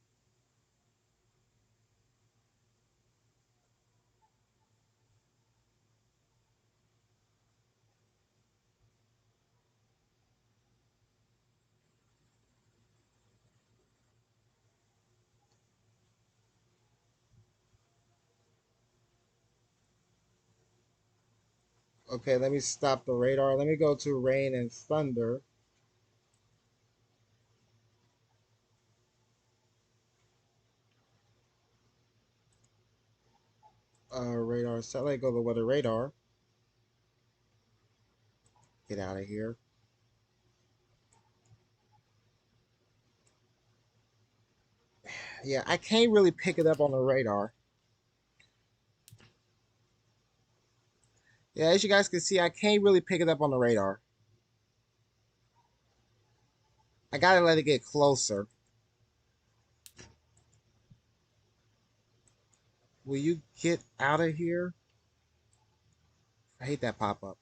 Okay, let me stop the radar. Let me go to rain and thunder. Radar satellite. Go to weather radar. Get out of here. Yeah, I can't really pick it up on the radar. Yeah, as you guys can see, I can't really pick it up on the radar. I gotta let it get closer. Will you get out of here? I hate that pop up.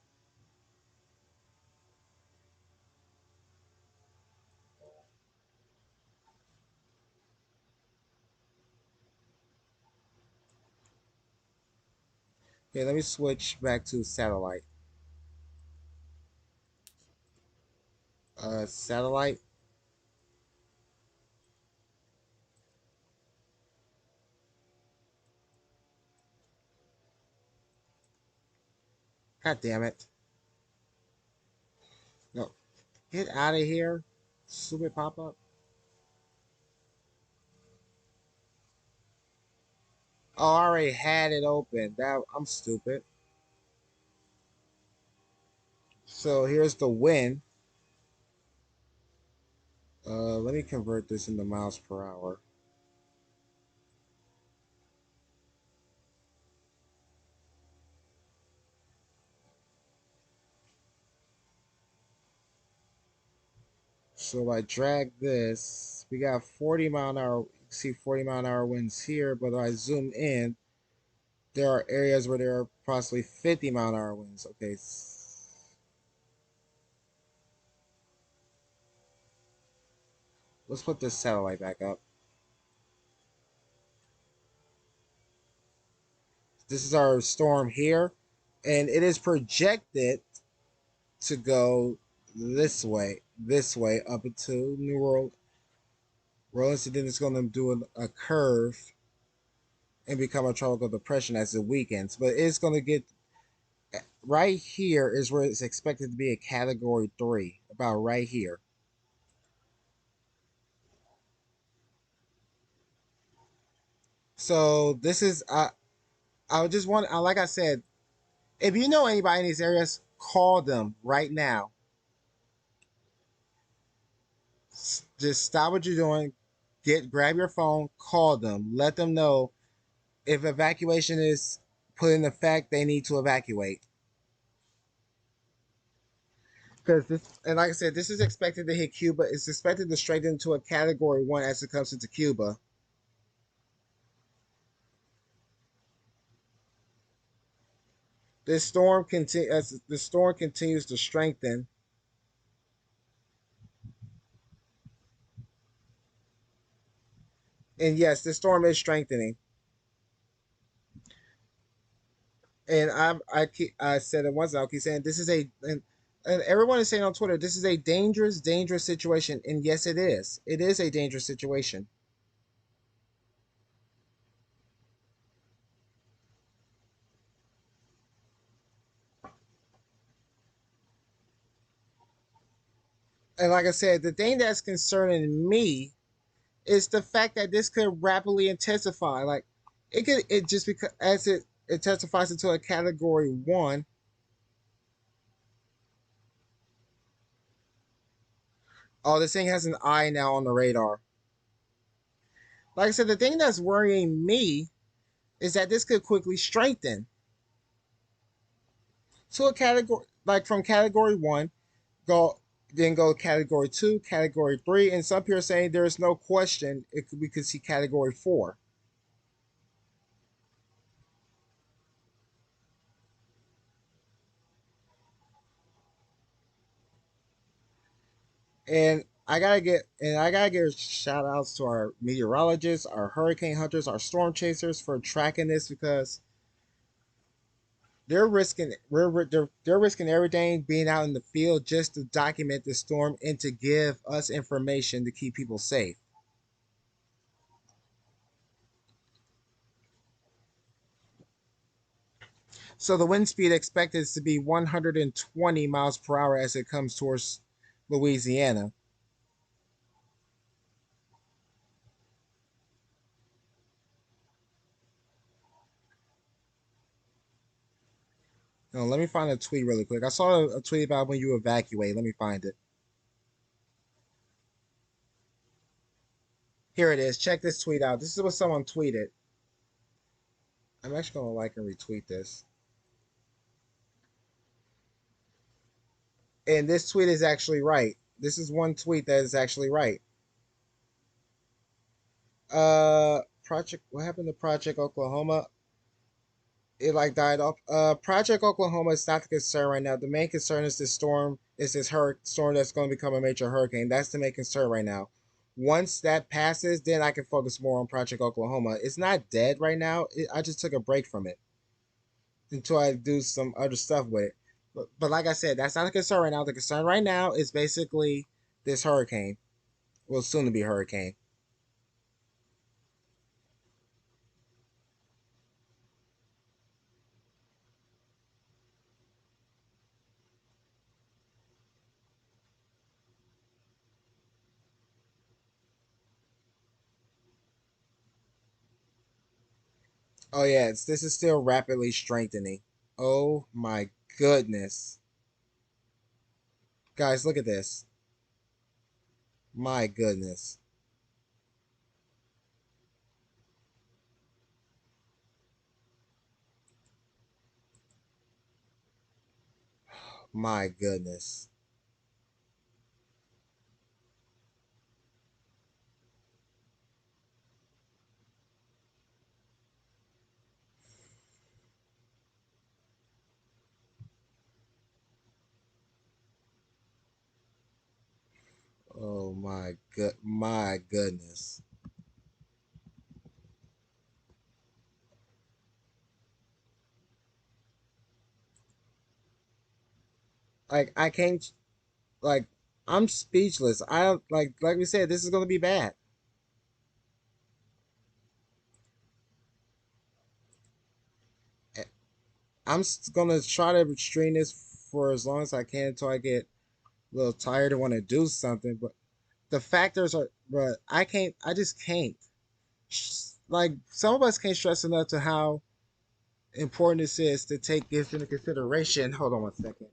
Okay, let me switch back to satellite. Satellite. God damn it. No. Get out of here. Stupid pop up. Oh, I already had it open. I'm stupid. So here's the wind. Let me convert this into miles per hour. So if I drag this, we got 40 mile an hour. You can see 40 mile an hour winds here, but if I zoom in, there are areas where there are possibly 50 mile an hour winds. Okay. Let's put this satellite back up. This is our storm here, and it is projected to go this way up into New World. Rollins, and then it's going to do a curve and become a tropical depression as it weakens. But it's going to get right here is where it's expected to be a category 3, about right here. So this is I just want like I said, if you know anybody in these areas, call them right now. Just stop what you're doing, grab your phone, call them, let them know if evacuation is put in effect, they need to evacuate. Because this, and like I said, this is expected to hit Cuba. It's expected to strengthen to a category 1 as it comes into Cuba. This storm as the storm continues to strengthen. And yes, this storm is strengthening. And I said it once. I'll keep saying this is and everyone is saying on Twitter this is a dangerous situation. And yes, it is. It is a dangerous situation. And like I said, the thing that's concerning me is the fact that this could rapidly intensify. Like it just because as it intensifies into a category 1. Oh, this thing has an eye now on the radar. Like I said, the thing that's worrying me is that this could quickly strengthen. to a category, like from category one, go then go category two, category three, and some people are saying there is no question we could see category four. And I gotta give shout outs to our meteorologists, our hurricane hunters, our storm chasers for tracking this because they're risking everything being out in the field just to document the storm and to give us information to keep people safe. So the wind speed expected is to be 120 miles per hour as it comes towards Louisiana. Now, let me find a tweet really quick. I saw a tweet about when you evacuate. Let me find it. Here it is. Check this tweet out. This is what someone tweeted. I'm actually going to like and retweet this. And this tweet is actually right. This is one tweet that is actually right. Project. What happened to Project Oklahoma? It like died off. Project Oklahoma is not the concern right now. The main concern is this storm. Is this storm that's going to become a major hurricane? That's the main concern right now. Once that passes, then I can focus more on Project Oklahoma. It's not dead right now. I just took a break from it until I do some other stuff with it. But like I said, that's not the concern right now. The concern right now is basically this hurricane. Well, soon to be hurricane. Oh yeah, this is still rapidly strengthening. Oh my goodness, guys, look at this. My goodness, my goodness. Oh my goodness. Like I can't like I'm speechless. I don't like we said this is gonna be bad. I'm gonna try to restrain this for as long as I can until I get a little tired and want to do something. But the factors are, but I can't. I just can't. Like some of us can't stress enough to how important this is to take this into consideration. Hold on one second.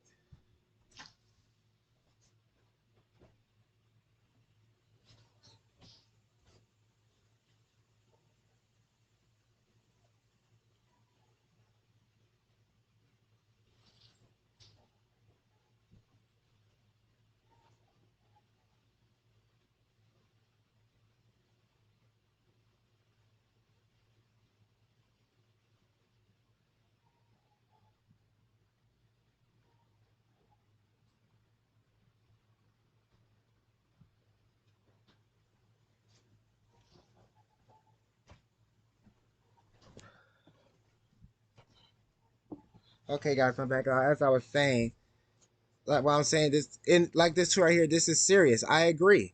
Okay, guys, I'm back. As I was saying, like what I'm saying, this in like this right here, this is serious. I agree.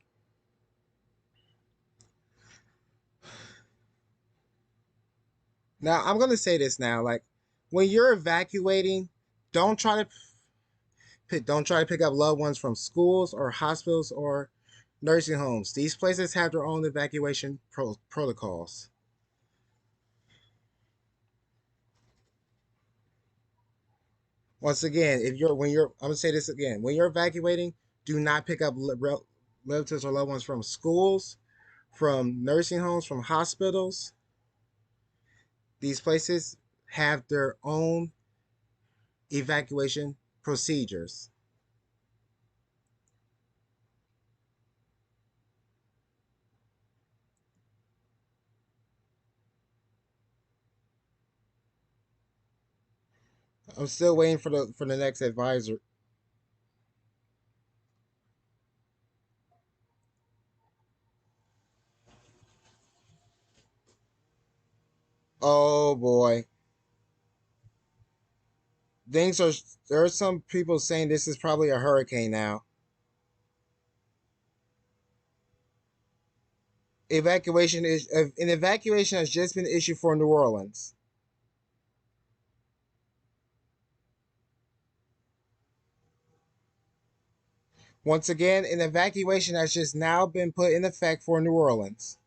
Now I'm gonna say this now, like when you're evacuating, don't try to don't try to pick up loved ones from schools or hospitals or nursing homes. These places have their own evacuation protocols. Once again, if you're when you're I'm gonna say this again, when you're evacuating, do not pick up relatives or loved ones from schools, from nursing homes, from hospitals. These places have their own evacuation procedures. I'm still waiting for the next advisor. Oh boy, things are. There are some people saying this is probably a hurricane now. Evacuation is an evacuation has just been issued for New Orleans. Once again, an evacuation has just now been put in effect for New Orleans.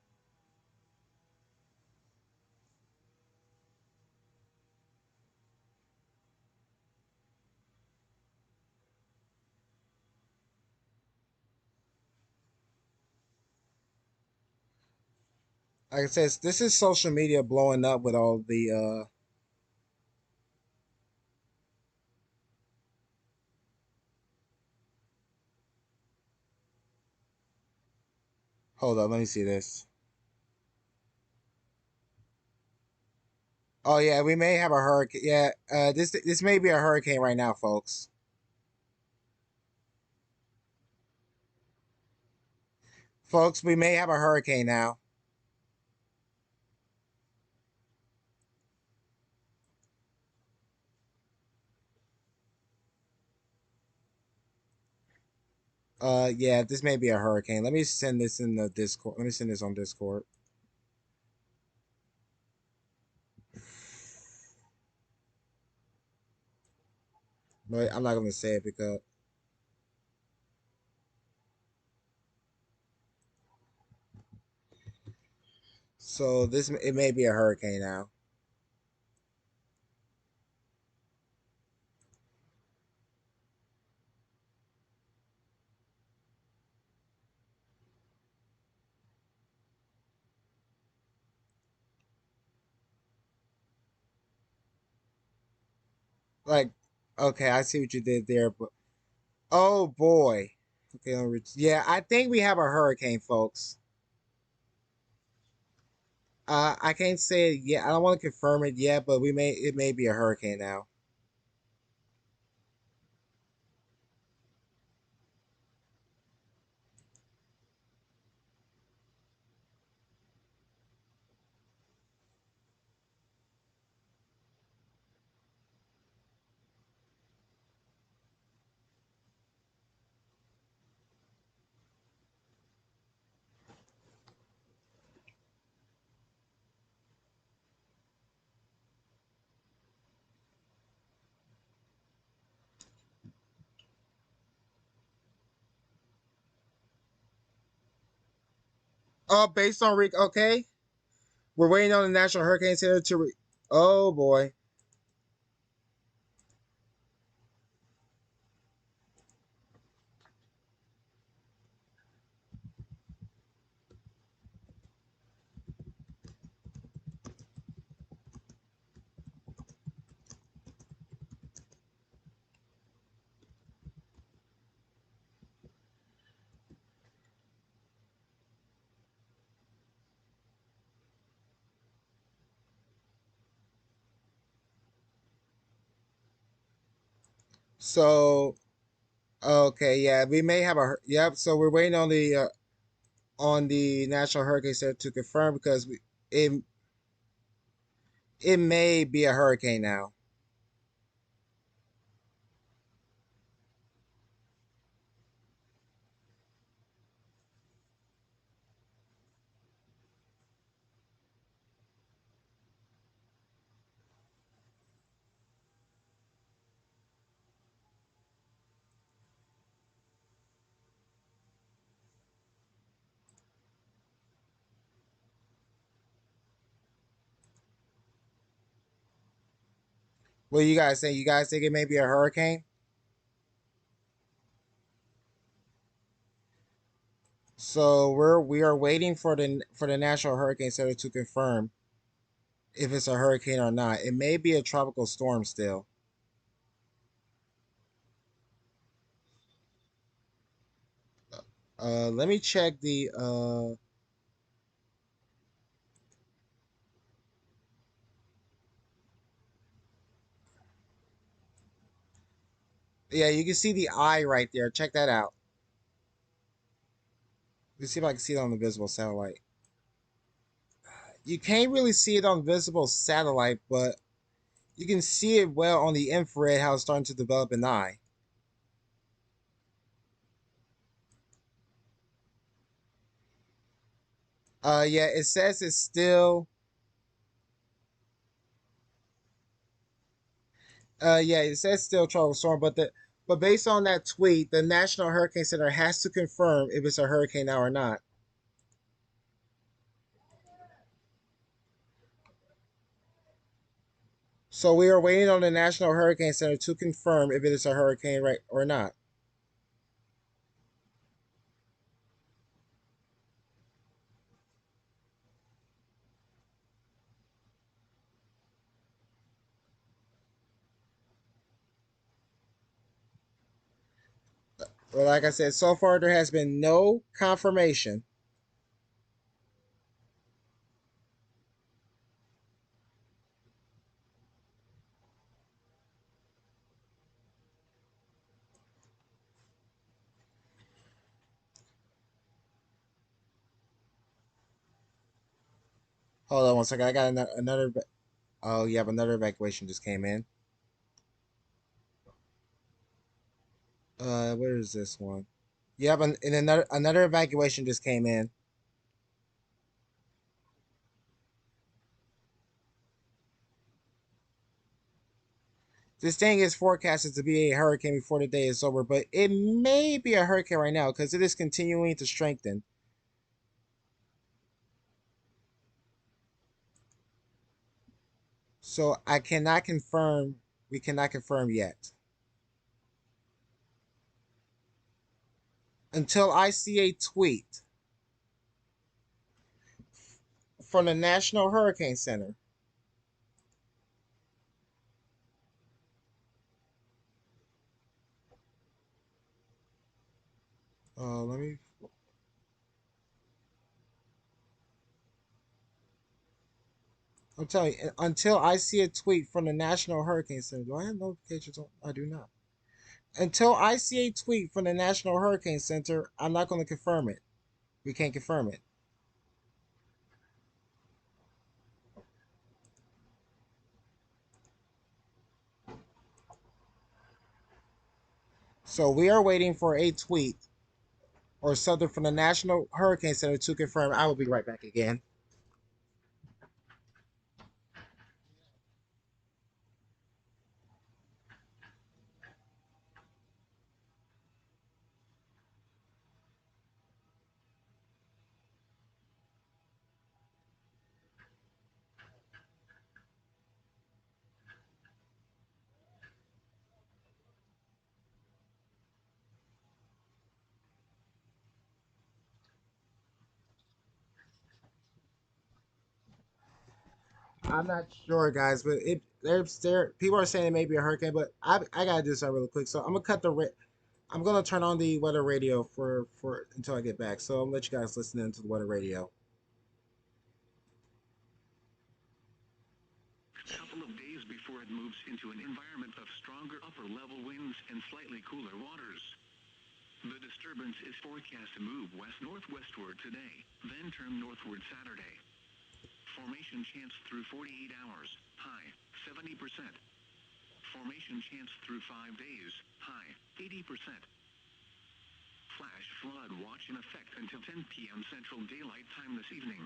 Like I said, this is social media blowing up with all the. Hold up, let me see this. Oh yeah, we may have a hurricane. Yeah, this may be a hurricane right now, folks. Folks, we may have a hurricane now. Yeah, this may be a hurricane. Let me send this in the Discord. Let me send this on Discord. But I'm not gonna say it because. So this it may be a hurricane now. Like, okay, I see what you did there, but oh boy. Okay, yeah, I think we have a hurricane, folks. I can't say it yet. I don't want to confirm it yet, but we may it may be a hurricane now. Oh, based on Rick. Okay, we're waiting on the National Hurricane Center to. Oh boy. So okay, yeah, we may have a yep. So we're waiting on the National Hurricane Center to confirm because it may be a hurricane now. What do you guys think? You guys think it may be a hurricane? So we are waiting for the National Hurricane Center to confirm if it's a hurricane or not. It may be a tropical storm still. Let me check the yeah, you can see the eye right there. Check that out. Let's see if I can see it on the visible satellite. You can't really see it on visible satellite, but you can see it well on the infrared how it's starting to develop an eye. Yeah, it says it's still yeah, it says still tropical storm, but based on that tweet, the National Hurricane Center has to confirm if it's a hurricane now or not. So we are waiting on the National Hurricane Center to confirm if it is a hurricane right or not. Well, like I said, so far there has been no confirmation. Hold on one second. I got another. Oh, you have another evacuation just came in. Where is this one? You have another evacuation just came in. This thing is forecasted to be a hurricane before the day is over, but it may be a hurricane right now because it is continuing to strengthen. So I cannot confirm. We cannot confirm yet until I see a tweet from the National Hurricane Center. Let me. I'm telling you, until I see a tweet from the National Hurricane Center. Do I have notifications on? I do not. Until I see a tweet from the National Hurricane Center, I'm not going to confirm it. We can't confirm it. So we are waiting for a tweet or something from the National Hurricane Center to confirm. I will be right back again. I'm not sure, guys, but people are saying it may be a hurricane, but I gotta do something really quick. So I'm gonna cut I'm gonna turn on the weather radio for until I get back. So I'm gonna let you guys listen in to the weather radio. Couple of days before it moves into an environment of stronger upper level winds and slightly cooler waters. The disturbance is forecast to move west-northwestward today, then turn northward Saturday. Formation chance through 48 hours, high 70%. Formation chance through 5 days, high 80%. Flash flood watch in effect until 10 p.m. Central Daylight Time this evening.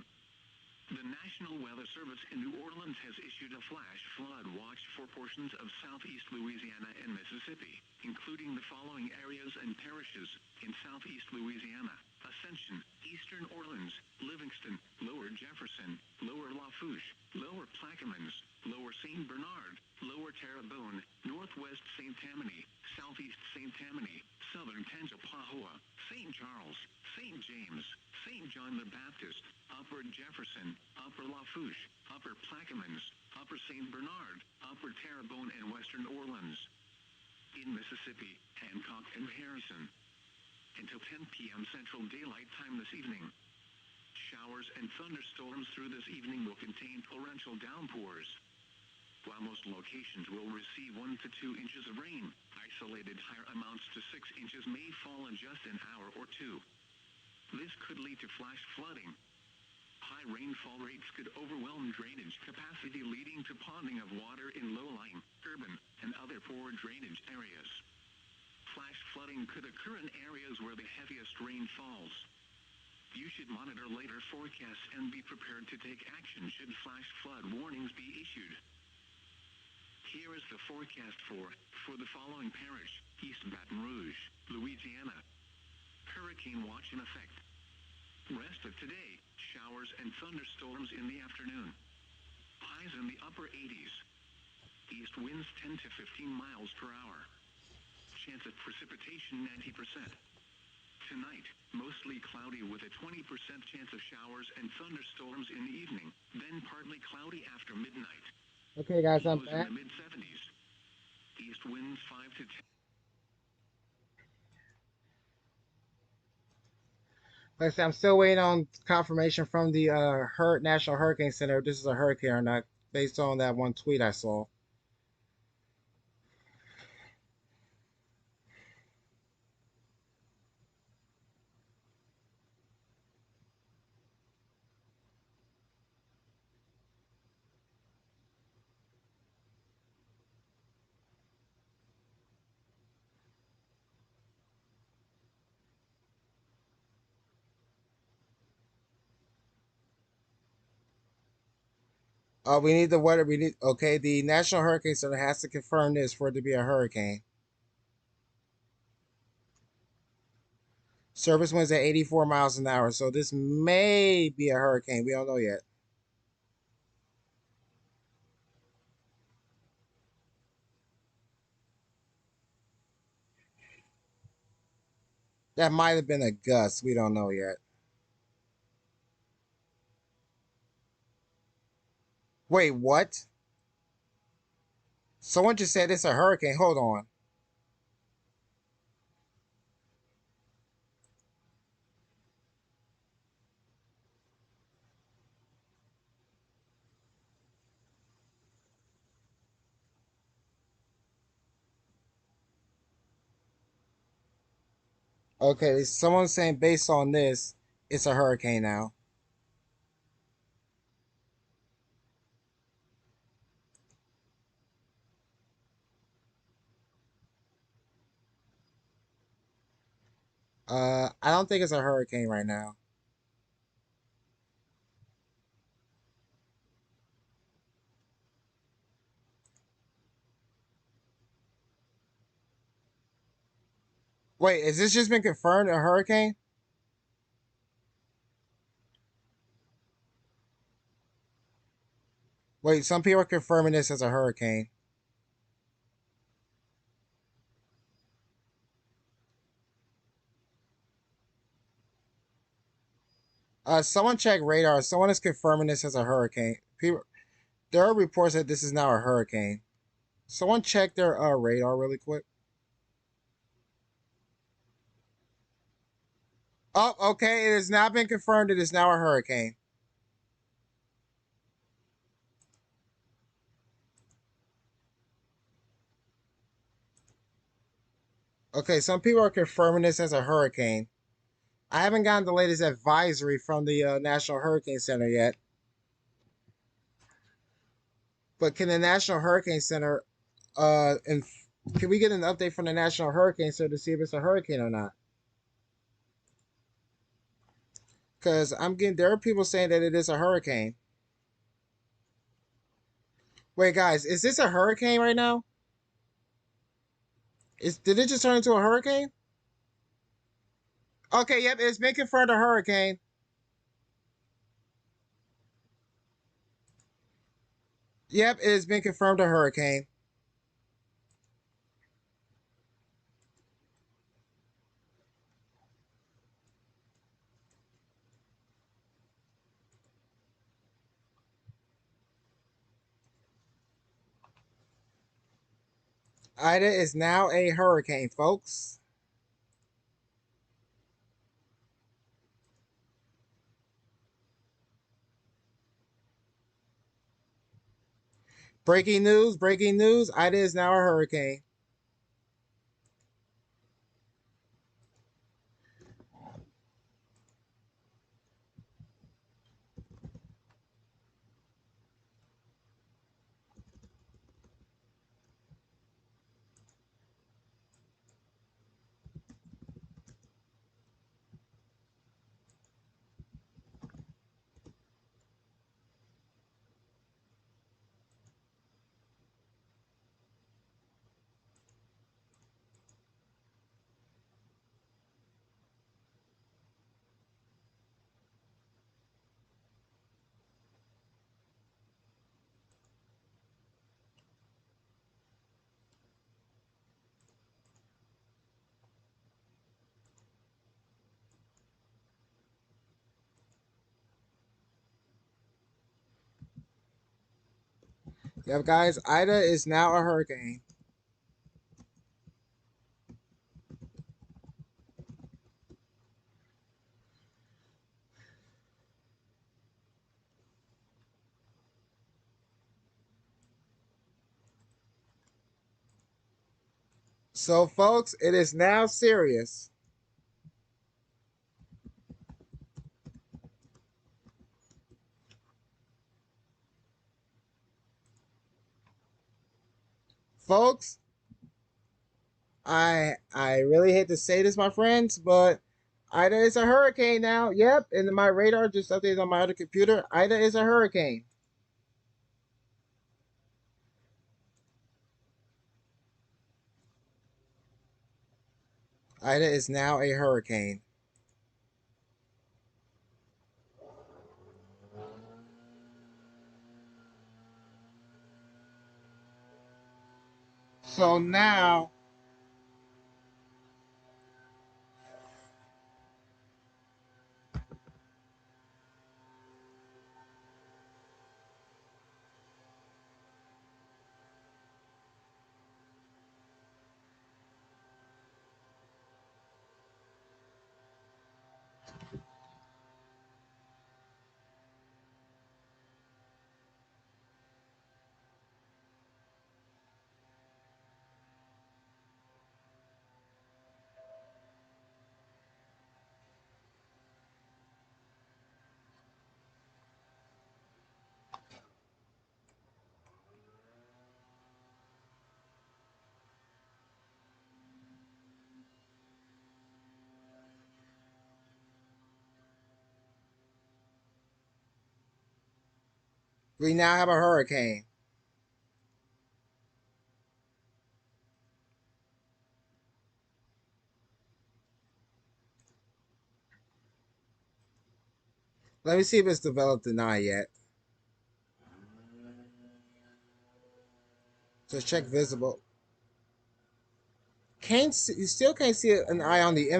The National Weather Service in New Orleans has issued a flash flood watch for portions of southeast Louisiana and Mississippi, including the following areas and parishes in southeast Louisiana: Ascension, Eastern Orleans, Livingston, Lower Jefferson, Lower Lafourche, Lower Plaquemines, Lower St. Bernard, Lower Terrebonne, Northwest St. Tammany, Southeast St. Tammany, Southern Tangipahoa, St. Charles, St. James, St. John the Baptist, Upper Jefferson, Upper Lafourche, Upper Plaquemines, Upper St. Bernard, Upper Terrebonne and Western Orleans. In Mississippi, Hancock and Harrison. until 10 p.m. Central Daylight Time this evening. Showers and thunderstorms through this evening will contain torrential downpours. While most locations will receive 1 to 2 inches of rain, isolated higher amounts to 6 inches may fall in just an hour or two. This could lead to flash flooding. High rainfall rates could overwhelm drainage capacity, leading to ponding of water in low-lying, urban, and other poor drainage areas. Flash flooding could occur in areas where the heaviest rain falls. You should monitor later forecasts and be prepared to take action should flash flood warnings be issued. Here is the forecast for the following parish: East Baton Rouge, Louisiana. Hurricane watch in effect. Rest of today, showers and thunderstorms in the afternoon. Highs in the upper 80s. East winds 10 to 15 miles per hour. Chance of precipitation 90%. Tonight, mostly cloudy with a 20% chance of showers and thunderstorms in the evening, then partly cloudy after midnight. Okay, guys, I'm Lows back. in the mid-70s. East winds 5 to 10. Like I said, I'm still waiting on confirmation from the National Hurricane Center if this is a hurricane or not, based on that one tweet I saw. We need the weather. We need okay. The National Hurricane Center has to confirm this for it to be a hurricane. Surface winds at 84 miles an hour, so this may be a hurricane. We don't know yet. That might have been a gust. We don't know yet. Wait, what? Someone just said it's a hurricane. Hold on. Okay, someone's saying based on this, it's a hurricane now. I don't think it's a hurricane right now. Wait, is this just been confirmed a hurricane? Wait, some people are confirming this as a hurricane. Someone check radar. Someone is confirming this as a hurricane. People, there are reports that this is now a hurricane. Someone check their radar really quick. Oh, okay. It has now been confirmed. It is now a hurricane. Okay, some people are confirming this as a hurricane. I haven't gotten the latest advisory from the National Hurricane Center yet. But can the National Hurricane Center and can we get an update from the National Hurricane Center to see if it's a hurricane or not? Because I'm getting there are people saying that it is a hurricane. Wait, guys, is this a hurricane right now? Did it just turn into a hurricane? Okay, yep, it's been confirmed a hurricane. Yep, it has been confirmed a hurricane. Ida is now a hurricane, folks. Breaking news, breaking news. Ida is now a hurricane. Yep, guys, Ida is now a hurricane. So, folks, it is now serious. Folks, I really hate to say this, my friends, but Ida is a hurricane now. Yep, and my radar just updated on my other computer. Ida is a hurricane. Ida is now a hurricane. So now, we now have a hurricane. Let me see if it's developed deny yet. Just check visible. Can't see, you still can't see an eye on the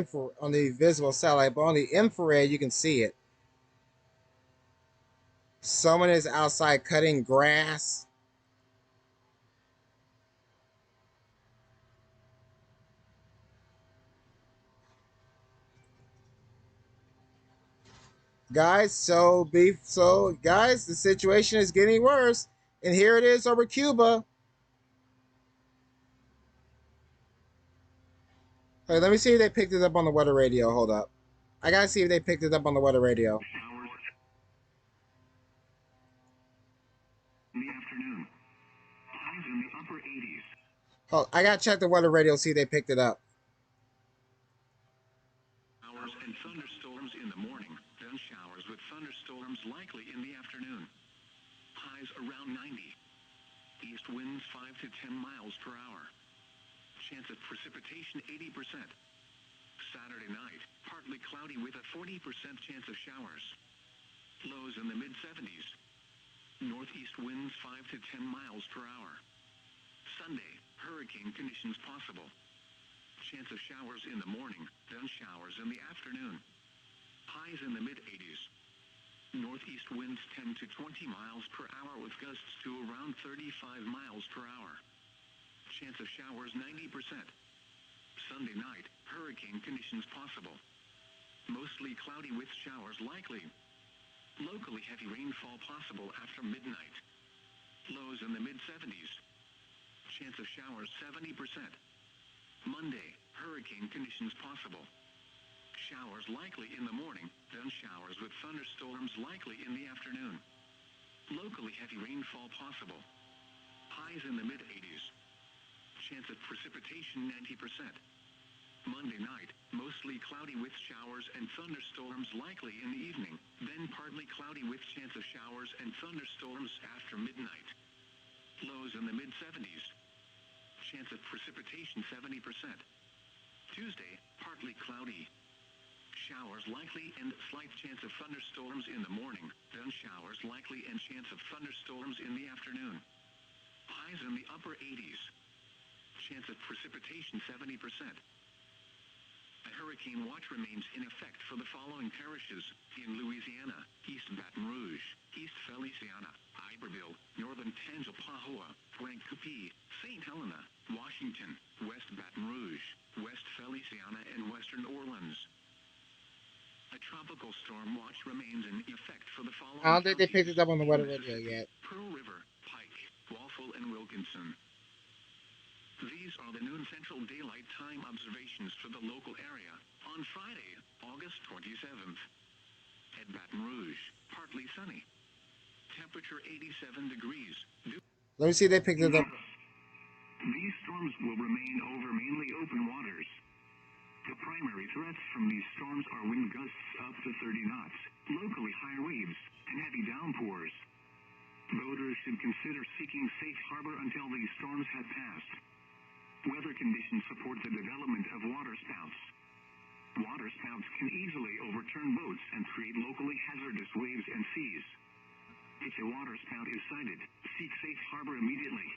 on the visible satellite, but on the infrared you can see it. Someone is outside cutting grass. Guys, so guys, the situation is getting worse. And here it is over Cuba. Hey, let me see if they picked it up on the weather radio. Hold up. I gotta see if they picked it up on the weather radio. Showers in the afternoon. Highs in the upper 80s. Oh, I gotta check the weather radio, see if they picked it up. Showers and thunderstorms in the morning, then showers with thunderstorms likely in the afternoon. Highs around 90. East winds 5 to 10 miles per hour. Chance of precipitation 80%. Saturday night, partly cloudy with a 40% chance of showers. Lows in the mid-70s. Northeast winds 5 to 10 miles per hour. Sunday, hurricane conditions possible. Chance of showers in the morning, then showers in the afternoon. Highs in the mid-80s. Northeast winds 10 to 20 miles per hour with gusts to around 35 miles per hour. Chance of showers 90%. Sunday night, hurricane conditions possible. Mostly cloudy with showers likely. Locally heavy rainfall possible after midnight. Lows in the mid-70s. Chance of showers 70%. Monday, hurricane conditions possible. Showers likely in the morning, then showers with thunderstorms likely in the afternoon. Locally heavy rainfall possible. Highs in the mid-80s. Chance of precipitation 90%. Monday night, mostly cloudy with showers and thunderstorms likely in the evening, then partly cloudy with chance of showers and thunderstorms after midnight. Lows in the mid-70s. Chance of precipitation 70%. Tuesday, partly cloudy. Showers likely and slight chance of thunderstorms in the morning, then showers likely and chance of thunderstorms in the afternoon. Highs in the upper 80s. Chance of precipitation 70%. A hurricane watch remains in effect for the following parishes in Louisiana: East Baton Rouge, East Feliciana, Iberville, Northern Tangipahoa, Pointe-Coupee, St. Helena, Washington, West Baton Rouge, West Feliciana, and Western Orleans. A tropical storm watch remains in effect for the following I don't think they picked counties it up on the weather in radio Mississippi: yet. Pearl River, Pike, Walthall, and Wilkinson. These are the noon Central Daylight Time observations for the local area on Friday, August 27th. At Baton Rouge, partly sunny. Temperature 87 degrees. Let me see if they picked it up. These storms will remain over mainly open waters. The primary threats from these storms are wind gusts up to 30 knots, locally higher waves, and heavy downpours. Boaters should consider seeking safe harbor until these storms have passed. Weather conditions support the development of waterspouts. Waterspouts can easily overturn boats and create locally hazardous waves and seas. If a waterspout is sighted, seek safe harbor immediately.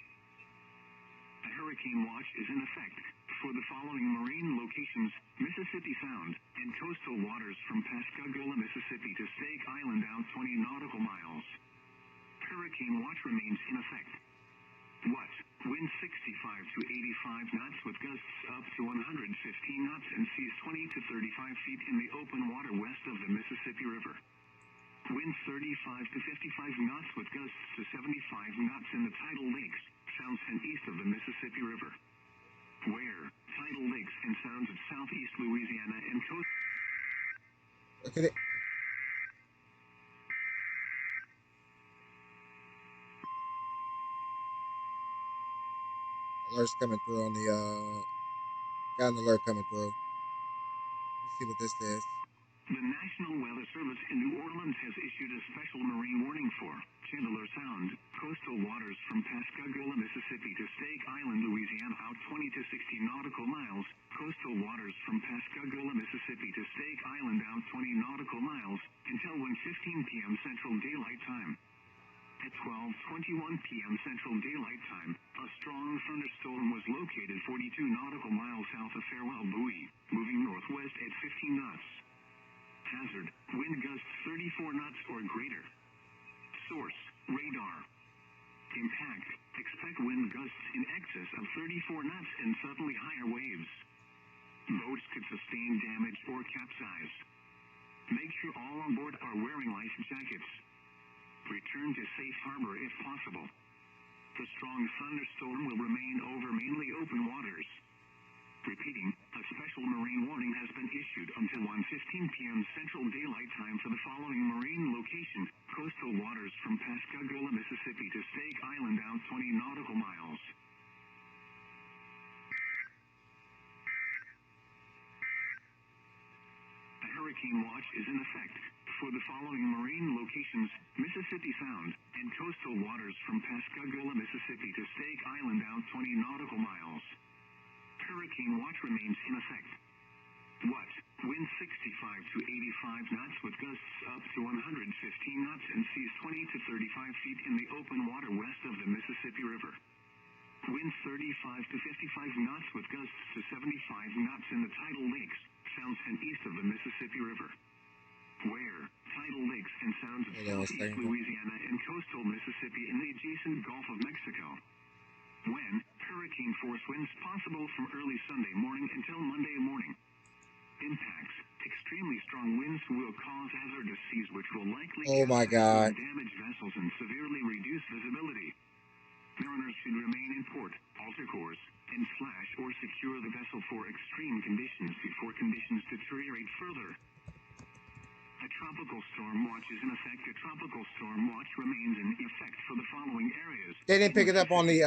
A hurricane watch is in effect for the following marine locations: Mississippi Sound and coastal waters from Pascagoula, Mississippi to Stake Island out 20 nautical miles. Hurricane watch remains in effect. What? Wind 65 to 85 knots with gusts up to 115 knots and seas 20 to 35 feet in the open water west of the Mississippi River. Wind 35 to 55 knots with gusts to 75 knots in the tidal lakes, sounds and east of the Mississippi River. Where? Tidal lakes and sounds of southeast Louisiana and coast. Okay. Alert's coming through on the got an alert coming through. Let's see what this is. The National Weather Service in New Orleans has issued a special marine warning for Chandler Sound, coastal waters from Pascagoula, Mississippi to Stake Island, Louisiana out 20 to 60 nautical miles, coastal waters from Pascagoula, Mississippi to Stake Island out 20 nautical miles, until 1:15 p.m. Central Daylight Time. At 12:21 p.m. Central Daylight Time, a strong thunderstorm was located 42 nautical miles south of Farewell Buoy, moving northwest at 15 knots. Hazard: wind gusts 34 knots or greater. Source: radar. Impact: expect wind gusts in excess of 34 knots and suddenly higher waves. Boats could sustain damage or capsize. Make sure all on board are wearing life jackets. Return to safe harbor if possible. The strong thunderstorm will remain over mainly open waters. Repeating, a special marine warning has been issued until 1:15 p.m. Central Daylight Time for the following marine location: coastal waters from Pascagoula, Mississippi to Stake Island out 20 nautical miles. A hurricane watch is in effect for the following marine locations: Mississippi Sound and coastal waters from Pascagoula, Mississippi to Stake Island out 20 nautical miles. Hurricane watch remains in effect. What? Wind 65 to 85 knots with gusts up to 115 knots and seas 20 to 35 feet in the open water west of the Mississippi River. Wind 35 to 55 knots with gusts to 75 knots in the tidal lakes, sounds and east of the Mississippi River. Where? Tidal lakes and sounds of southeast Louisiana and coastal Mississippi in the adjacent Gulf of Mexico. When? Hurricane force winds possible from early Sunday morning until Monday morning. Impacts: extremely strong winds will cause hazardous seas which will likely damage vessels and severely reduce visibility. pristine conditions before conditions deteriorate further. A tropical storm watch is in effect. A tropical storm watch remains in effect for the following areas. They didn't pick it up on the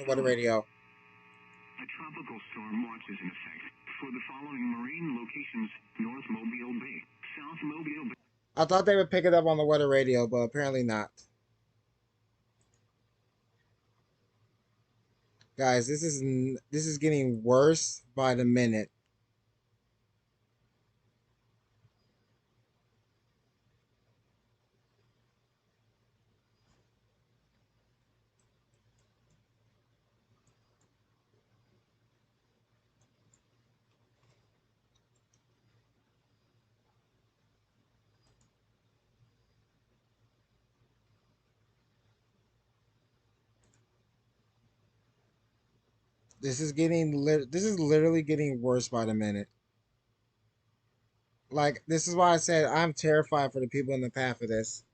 weather radio. A tropical storm watch is in effect for the following marine locations: North Mobile Bay, South Mobile Bay. I thought they would pick it up on the weather radio, but apparently not. Guys, this is getting worse by the minute. This is literally getting worse by the minute. Like, this is why I said I'm terrified for the people in the path of this.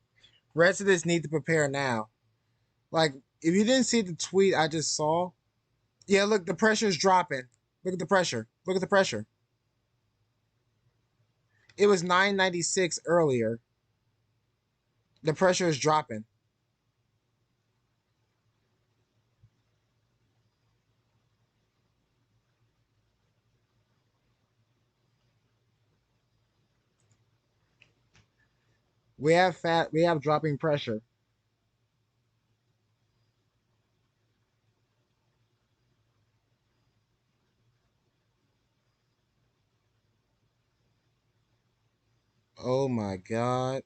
Residents need to prepare now. Like, if you didn't see the tweet I just saw, yeah, look, the pressure is dropping. Look at the pressure. Look at the pressure. It was 996 earlier. The pressure is dropping. We have dropping pressure. Oh my god.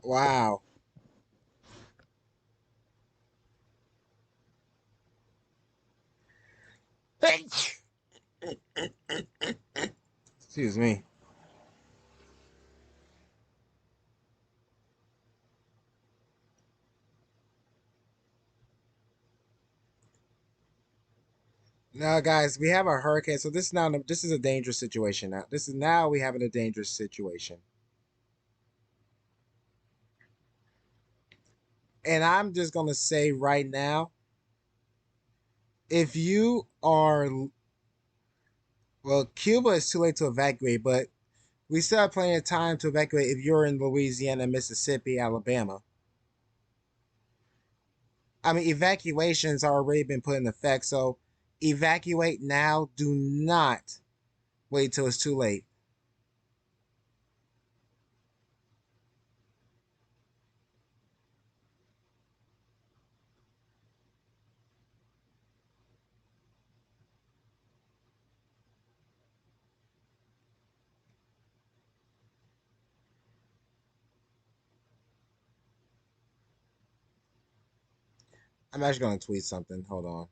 Wow. Excuse me. Now, guys, we have a hurricane, so this is a dangerous situation now. Now we have a dangerous situation, and I'm just gonna say right now, if you are, well, Cuba is too late to evacuate, but we still have plenty of time to evacuate if you're in Louisiana, Mississippi, Alabama. I mean, evacuations are already been put in effect, so evacuate now. Do not wait till it's too late. I'm actually going to tweet something. Hold on.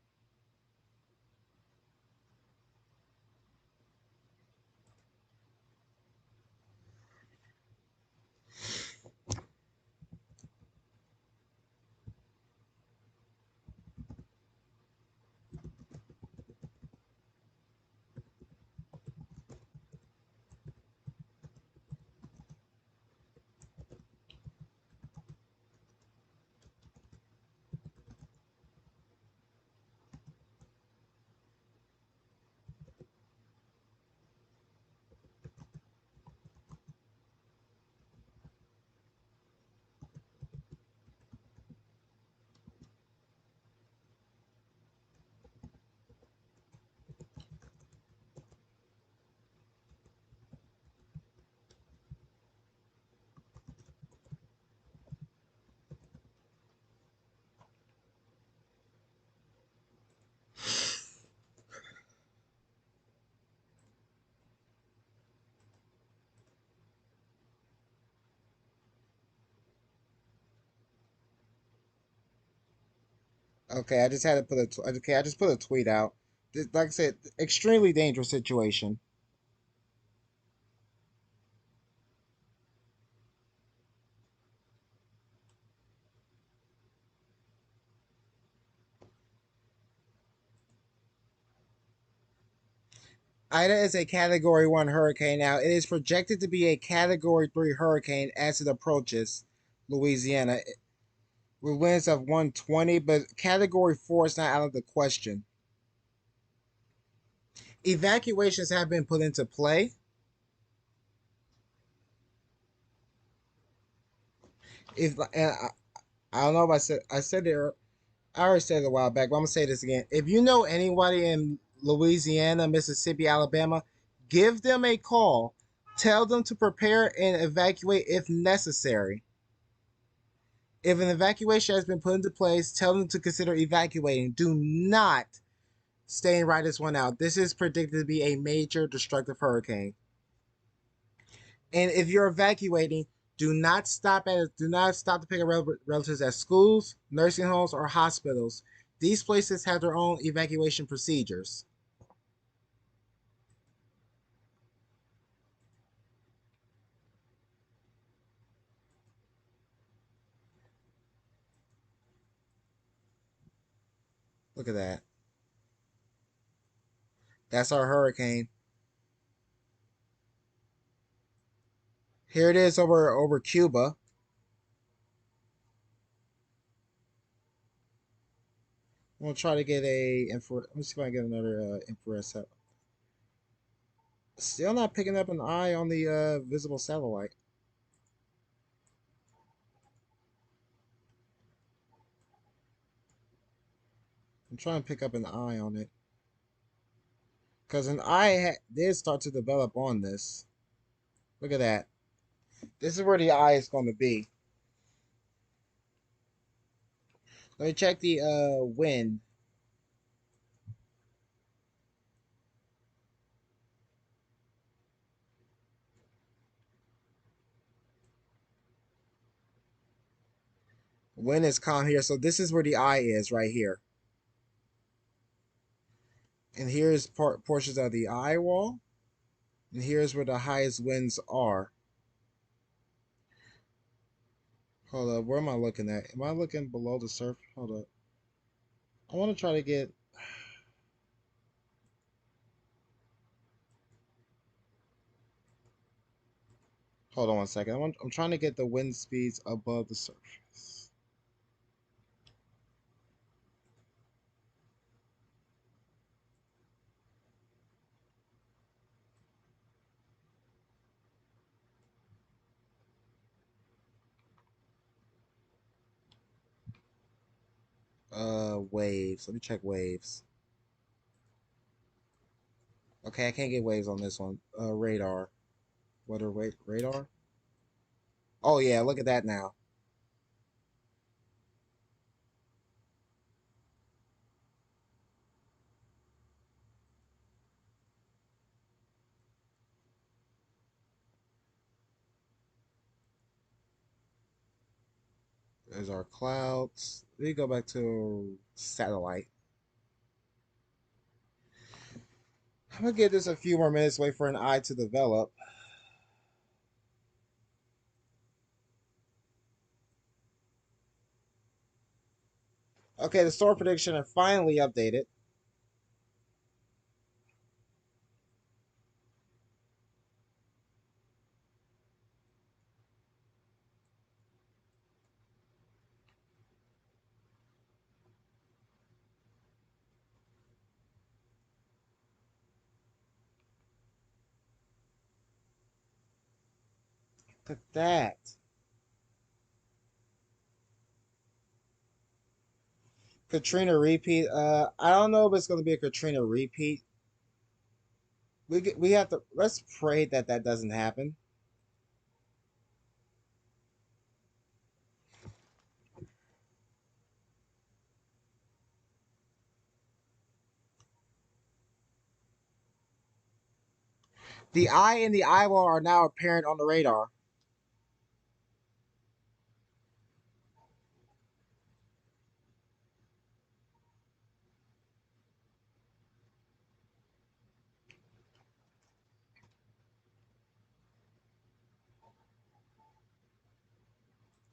Okay, I just had to okay, I just put a tweet out. Like I said, extremely dangerous situation. Ida is a Category 1 hurricane now. It is projected to be a Category 3 hurricane as it approaches Louisiana with winds of 120, but Category 4 is not out of the question. Evacuations have been put into play. If and I don't know if I said it. I already said it a while back, but I'm gonna say this again. If you know anybody in Louisiana, Mississippi, Alabama, give them a call. Tell them to prepare and evacuate if necessary. If an evacuation has been put into place, tell them to consider evacuating. Do not stay and ride this one out. This is predicted to be a major destructive hurricane. And if you're evacuating, do not stop to pick up relatives at schools, nursing homes, or hospitals. These places have their own evacuation procedures. Look at that. That's our hurricane. Here it is over Cuba. I'm gonna try to get a infrared. Let me see if I can get another infrared set. Still not picking up an eye on the visible satellite. I'm trying to pick up an eye on it because an eye did start to develop on this. Look at that. This is where the eye is going to be. Let me check the wind. Wind is calm here, so this is where the eye is right here. And here's portions of the eye wall, and here's where the highest winds are. Hold up, where am I looking at? Am I looking below the surface? Hold up. I want to try to get. Hold on one second. I'm trying to get the wind speeds above the surface. Waves. Let me check waves. Okay, I can't get waves on this one. Radar. What are radar? Oh yeah, look at that now. There's our clouds. Let me go back to satellite. I'm gonna give this a few more minutes, wait for an eye to develop. Okay, the storm prediction are finally updated. Look at that. Katrina repeat. I don't know if it's gonna be a Katrina repeat. We have to let's pray that that doesn't happen. The eye and the eyeball are now apparent on the radar.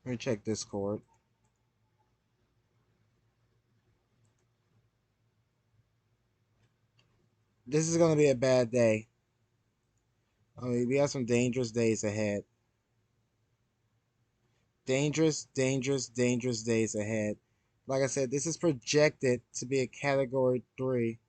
Let me check Discord. This is gonna be a bad day. I mean, we have some dangerous days ahead. Dangerous, dangerous, dangerous days ahead. Like I said, this is projected to be a category 3.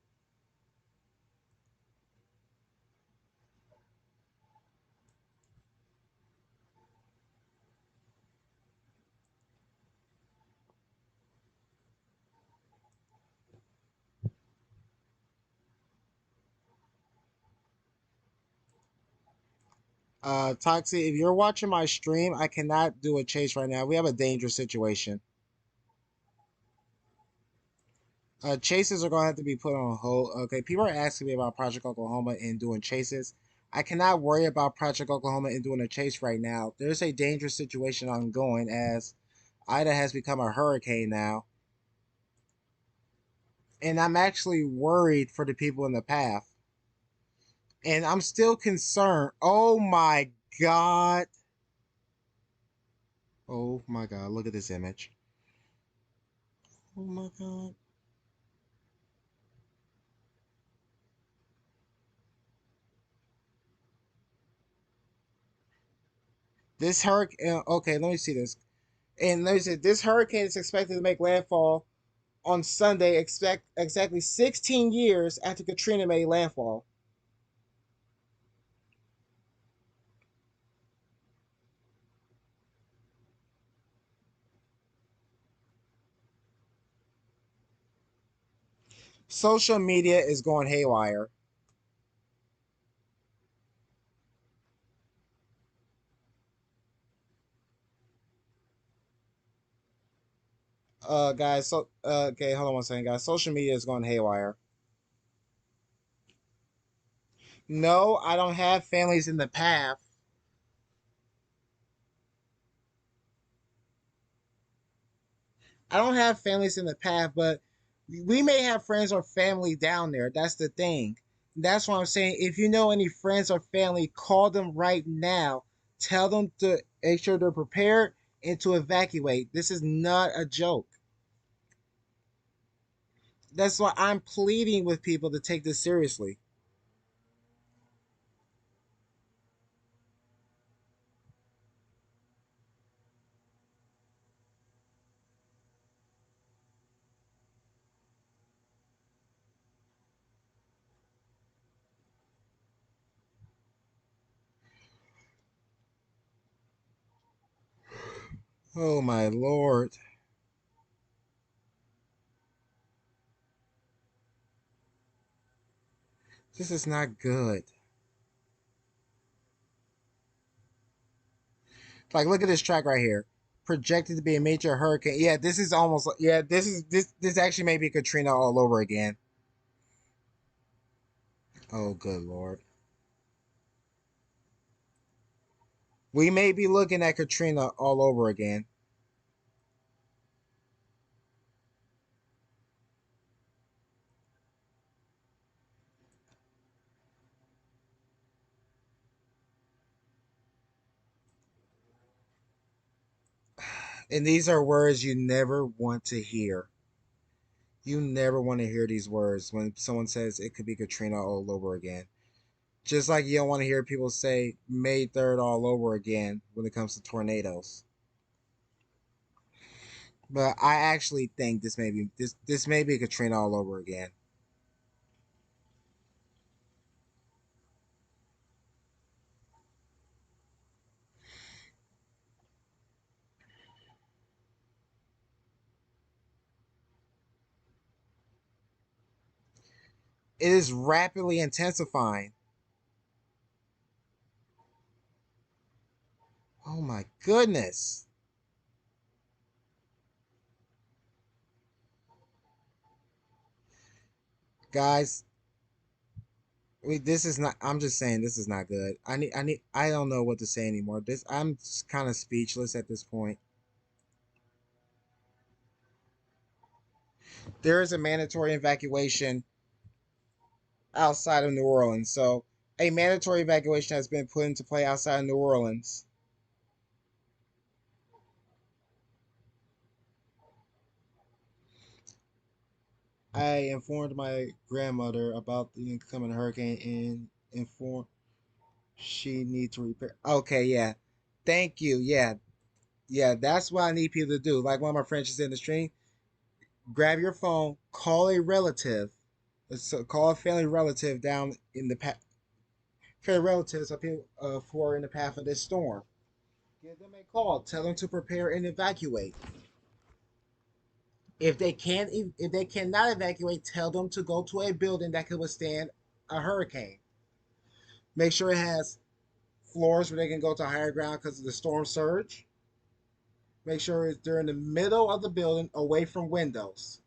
Toxic, if you're watching my stream, I cannot do a chase right now. We have a dangerous situation. Chases are going to have to be put on hold. Okay, people are asking me about Project Oklahoma and doing chases. I cannot worry about Project Oklahoma and doing a chase right now. There's a dangerous situation ongoing as Ida has become a hurricane now. And I'm actually worried for the people in the path. And I'm still concerned. Oh my god. Oh my god, look at this image. Oh my god. This hurricane, okay, let me see this. And let me see, this hurricane is expected to make landfall on Sunday, expect exactly 16 years after Katrina made landfall. Social media is going haywire. Guys, so okay, hold on one second, guys. Social media is going haywire. No, I don't have families in the path. I don't have families in the path, but we may have friends or family down there. That's the thing. That's what I'm saying. If you know any friends or family, call them right now. Tell them to make sure they're prepared and to evacuate. This is not a joke. That's why I'm pleading with people to take this seriously. Oh my lord. This is not good. Like, look at this track right here. Projected to be a major hurricane. Yeah, this is almost. Yeah, this actually may be Katrina all over again. Oh, good lord. We may be looking at Katrina all over again. And these are words you never want to hear. You never want to hear these words when someone says it could be Katrina all over again. Just like you don't want to hear people say May 3rd all over again when it comes to tornadoes. But I actually think this may be Katrina all over again. It is rapidly intensifying. Oh my goodness. Guys, this is not I'm just saying this is not good. I don't know what to say anymore. This I'm kind of speechless at this point. There is a mandatory evacuation outside of New Orleans. So, a mandatory evacuation has been put into play outside of New Orleans. I informed my grandmother about the incoming hurricane and informed she needs to repair. Okay, yeah. Thank you. Yeah. Yeah, that's what I need people to do. Like one of my friends just in the stream, grab your phone, call a relative, so call a family relative down in the family relatives of people who are in the path of this storm. Give them a call. Tell them to prepare and evacuate. If they cannot evacuate, tell them to go to a building that could withstand a hurricane. Make sure it has floors where they can go to higher ground because of the storm surge. Make sure they're in the middle of the building, away from windows.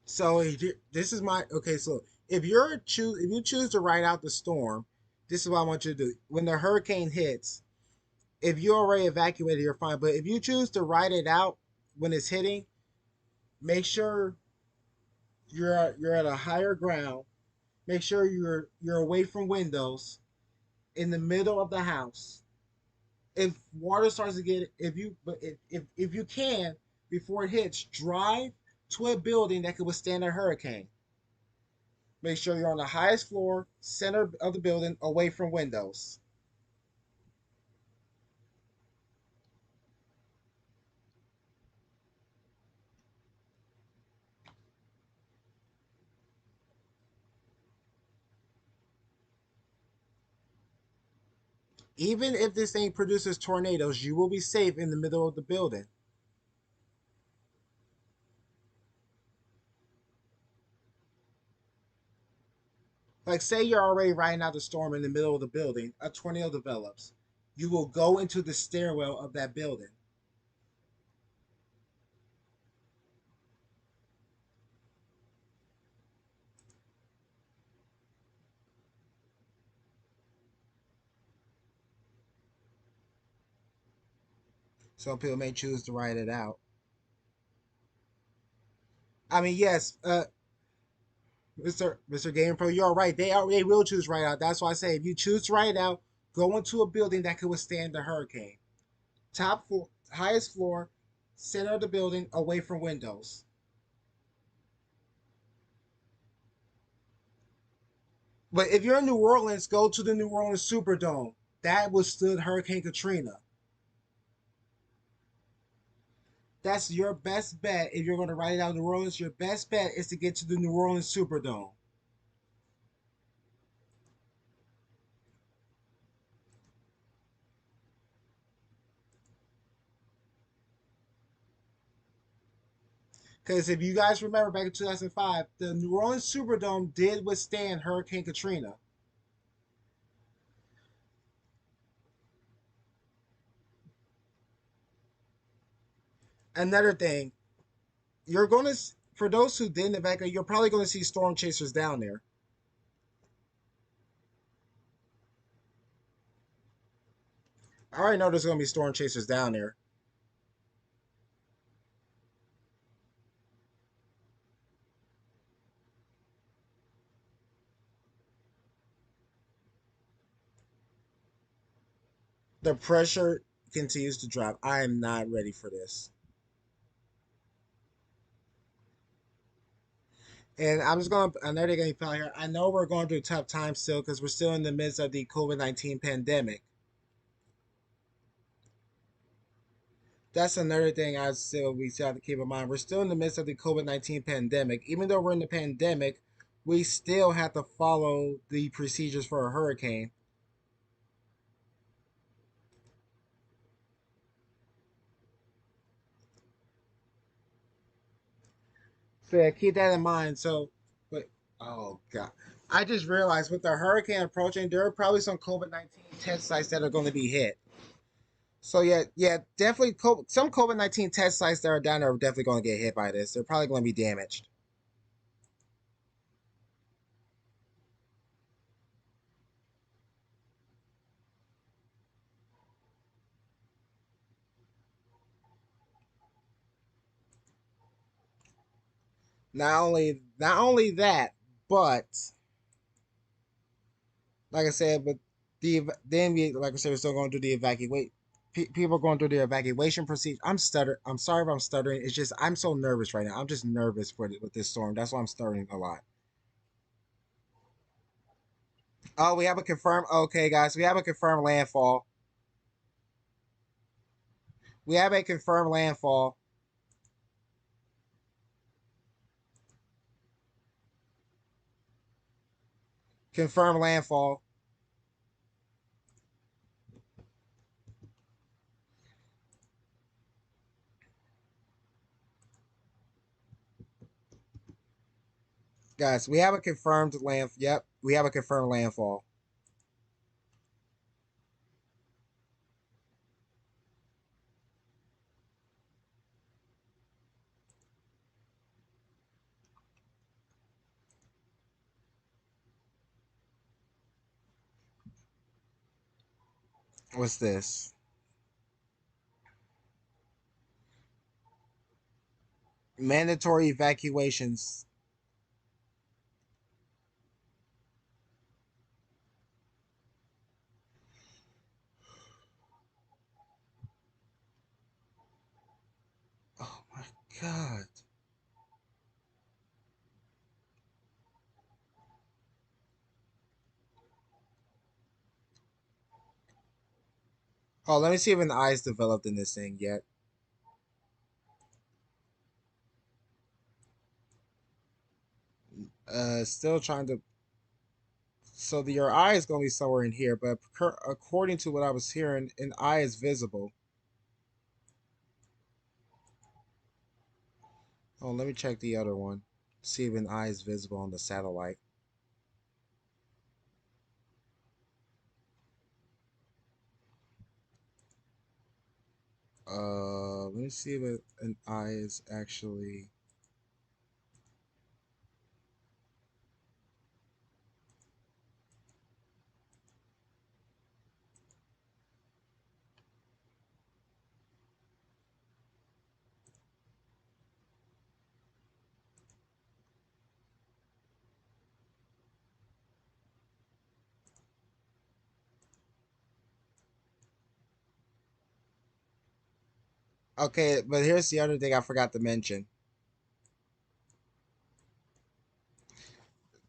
So this is my okay. So if you choose to ride out the storm, this is what I want you to do. When the hurricane hits, if you already evacuated, you're fine. But if you choose to ride it out when it's hitting, make sure you're at a higher ground. Make sure you're away from windows, in the middle of the house. If water starts to get, if you but if you can, before it hits, drive to a building that could withstand a hurricane. Make sure you're on the highest floor, center of the building, away from windows. Even if this thing produces tornadoes, you will be safe in the middle of the building. Like, say you're already riding out the storm in the middle of the building, a tornado develops. You will go into the stairwell of that building. Some people may choose to ride it out. I mean, yes, Mr. Game Pro, you're right. They will choose right out. That's why I say if you choose to ride out, go into a building that can withstand the hurricane. Top floor, highest floor, center of the building, away from windows. But if you're in New Orleans, go to the New Orleans Superdome. That withstood Hurricane Katrina. That's your best bet if you're going to ride it out in New Orleans. Your best bet is to get to the New Orleans Superdome. Because if you guys remember back in 2005, the New Orleans Superdome did withstand Hurricane Katrina. Another thing, you're going to, for those who didn't evacuate, you're probably going to see storm chasers down there. I already know there's going to be storm chasers down there. The pressure continues to drop. I am not ready for this. And I'm just going to, another thing out here. I know we're going through tough times still because we're still in the midst of the COVID-19 pandemic. That's another thing we still have to keep in mind. We're still in the midst of the COVID-19 pandemic. Even though we're in the pandemic, we still have to follow the procedures for a hurricane. So yeah, keep that in mind. But oh god, I just realized with the hurricane approaching, there are probably some COVID-19 test sites that are going to be hit. So yeah, definitely. Some COVID-19 test sites that are down there are definitely going to get hit by this. They're probably going to be damaged. Not only that, but like I said, but then we like I said, we're still going to do the evacuate. People going through their evacuation procedure. I'm sorry if I'm stuttering. It's just I'm so nervous right now. I'm just nervous with this storm. That's why I'm stuttering a lot. Oh, we have a confirmed. Okay, guys, we have a confirmed landfall. We have a confirmed landfall. Confirmed landfall. Guys, we have a confirmed land. Yep, we have a confirmed landfall. What's this? Mandatory evacuations. Oh my god. Oh, let me see if an eye's developed in this thing yet. Still trying to. So your eye is going to be somewhere in here, but according to what I was hearing, an eye is visible. Oh, let me check the other one. See if an eye is visible on the satellite. Let me see if an eye is actually. Okay, but here's the other thing I forgot to mention.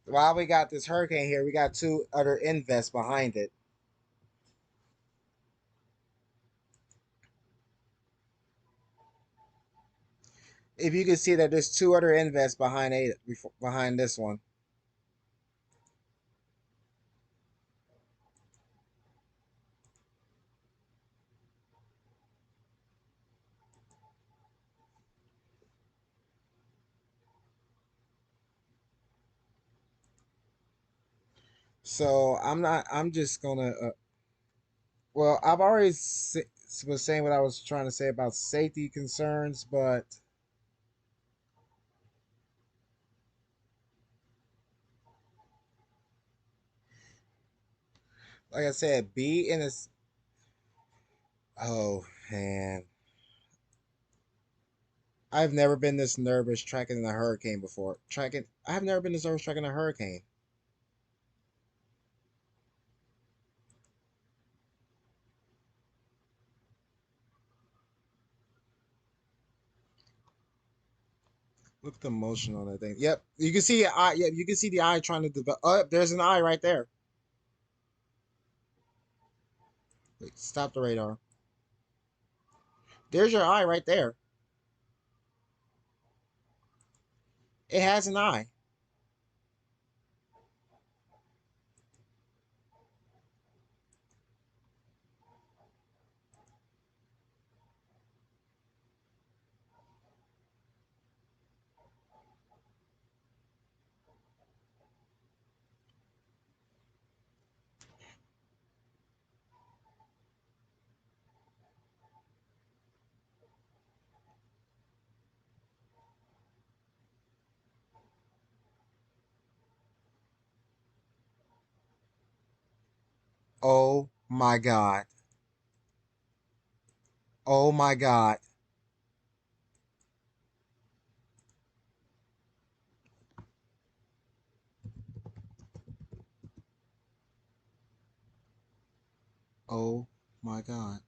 While we got this hurricane here, we got two other invests behind it. If you can see that there's two other invests behind this one. So I'm not. I'm just gonna. Well, I've already was saying what I was trying to say about safety concerns, but like I said, be in this. Oh man, I've never been this nervous tracking a hurricane before. I've never been this nervous tracking a hurricane. Look at the motion on that thing. Yep, you can see the eye. Yep, you can see the eye trying to develop. Oh, there's an eye right there. Wait, stop the radar. There's your eye right there. It has an eye. Oh my god. Oh my god. Oh my god.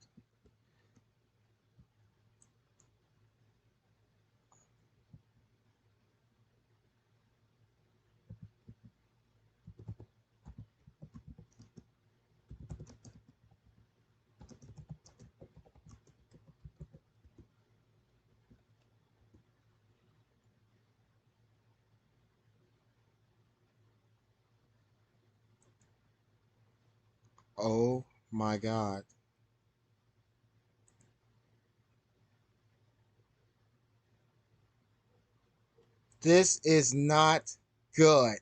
Oh my God. This is not good.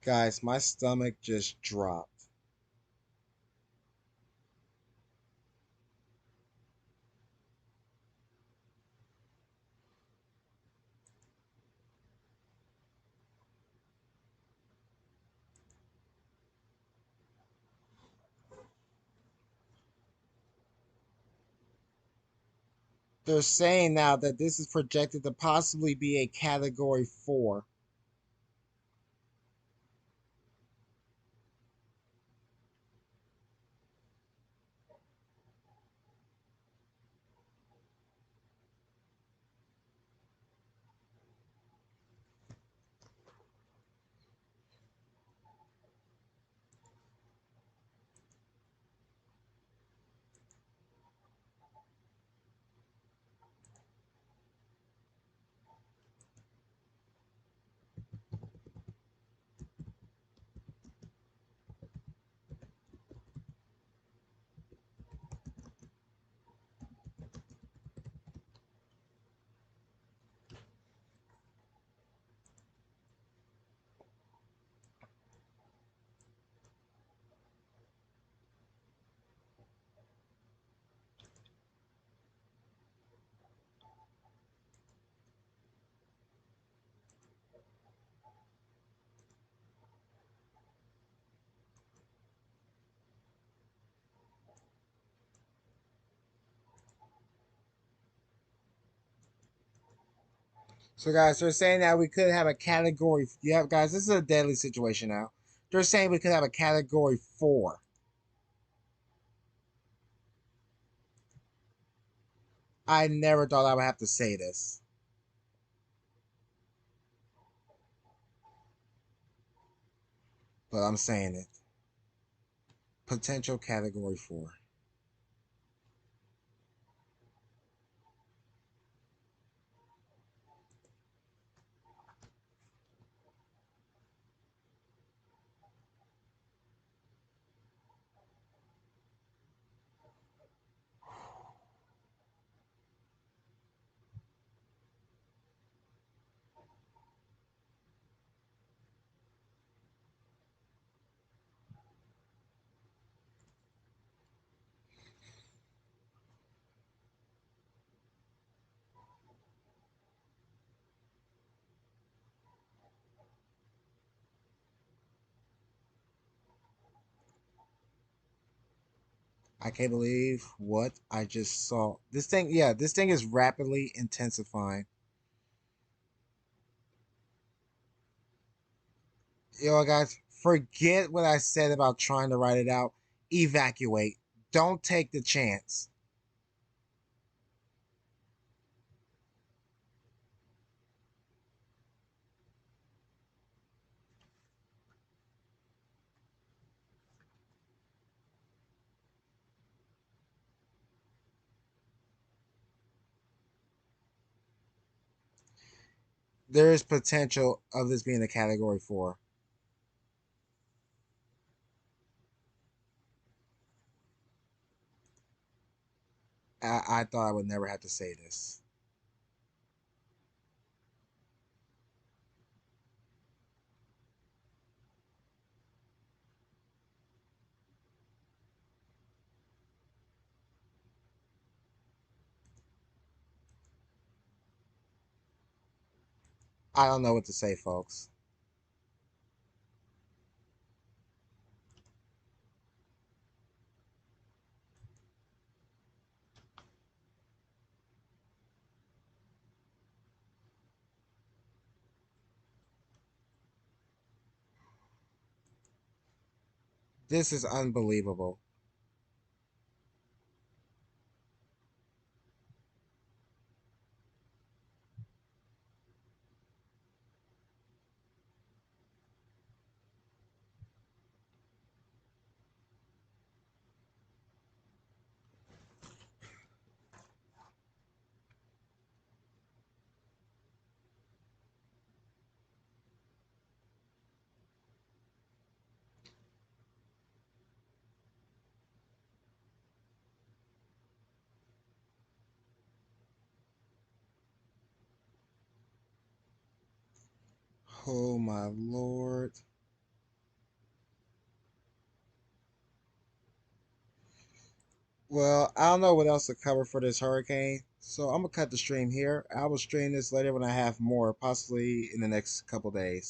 Guys, my stomach just dropped. They're saying now that this is projected to possibly be a category 4. So, guys, they're saying that we could have a category. Yeah, guys, this is a deadly situation now. They're saying we could have a category 4. I never thought I would have to say this, but I'm saying it. Potential category 4. I can't believe what I just saw. This thing, yeah, this thing is rapidly intensifying. You know, guys, forget what I said about trying to write it out. Evacuate. Don't take the chance. There is potential of this being a category 4. I thought I would never have to say this. I don't know what to say, folks. This is unbelievable. Oh my lord. Well, I don't know what else to cover for this hurricane, so I'm gonna cut the stream here. I will stream this later when I have more, possibly in the next couple days.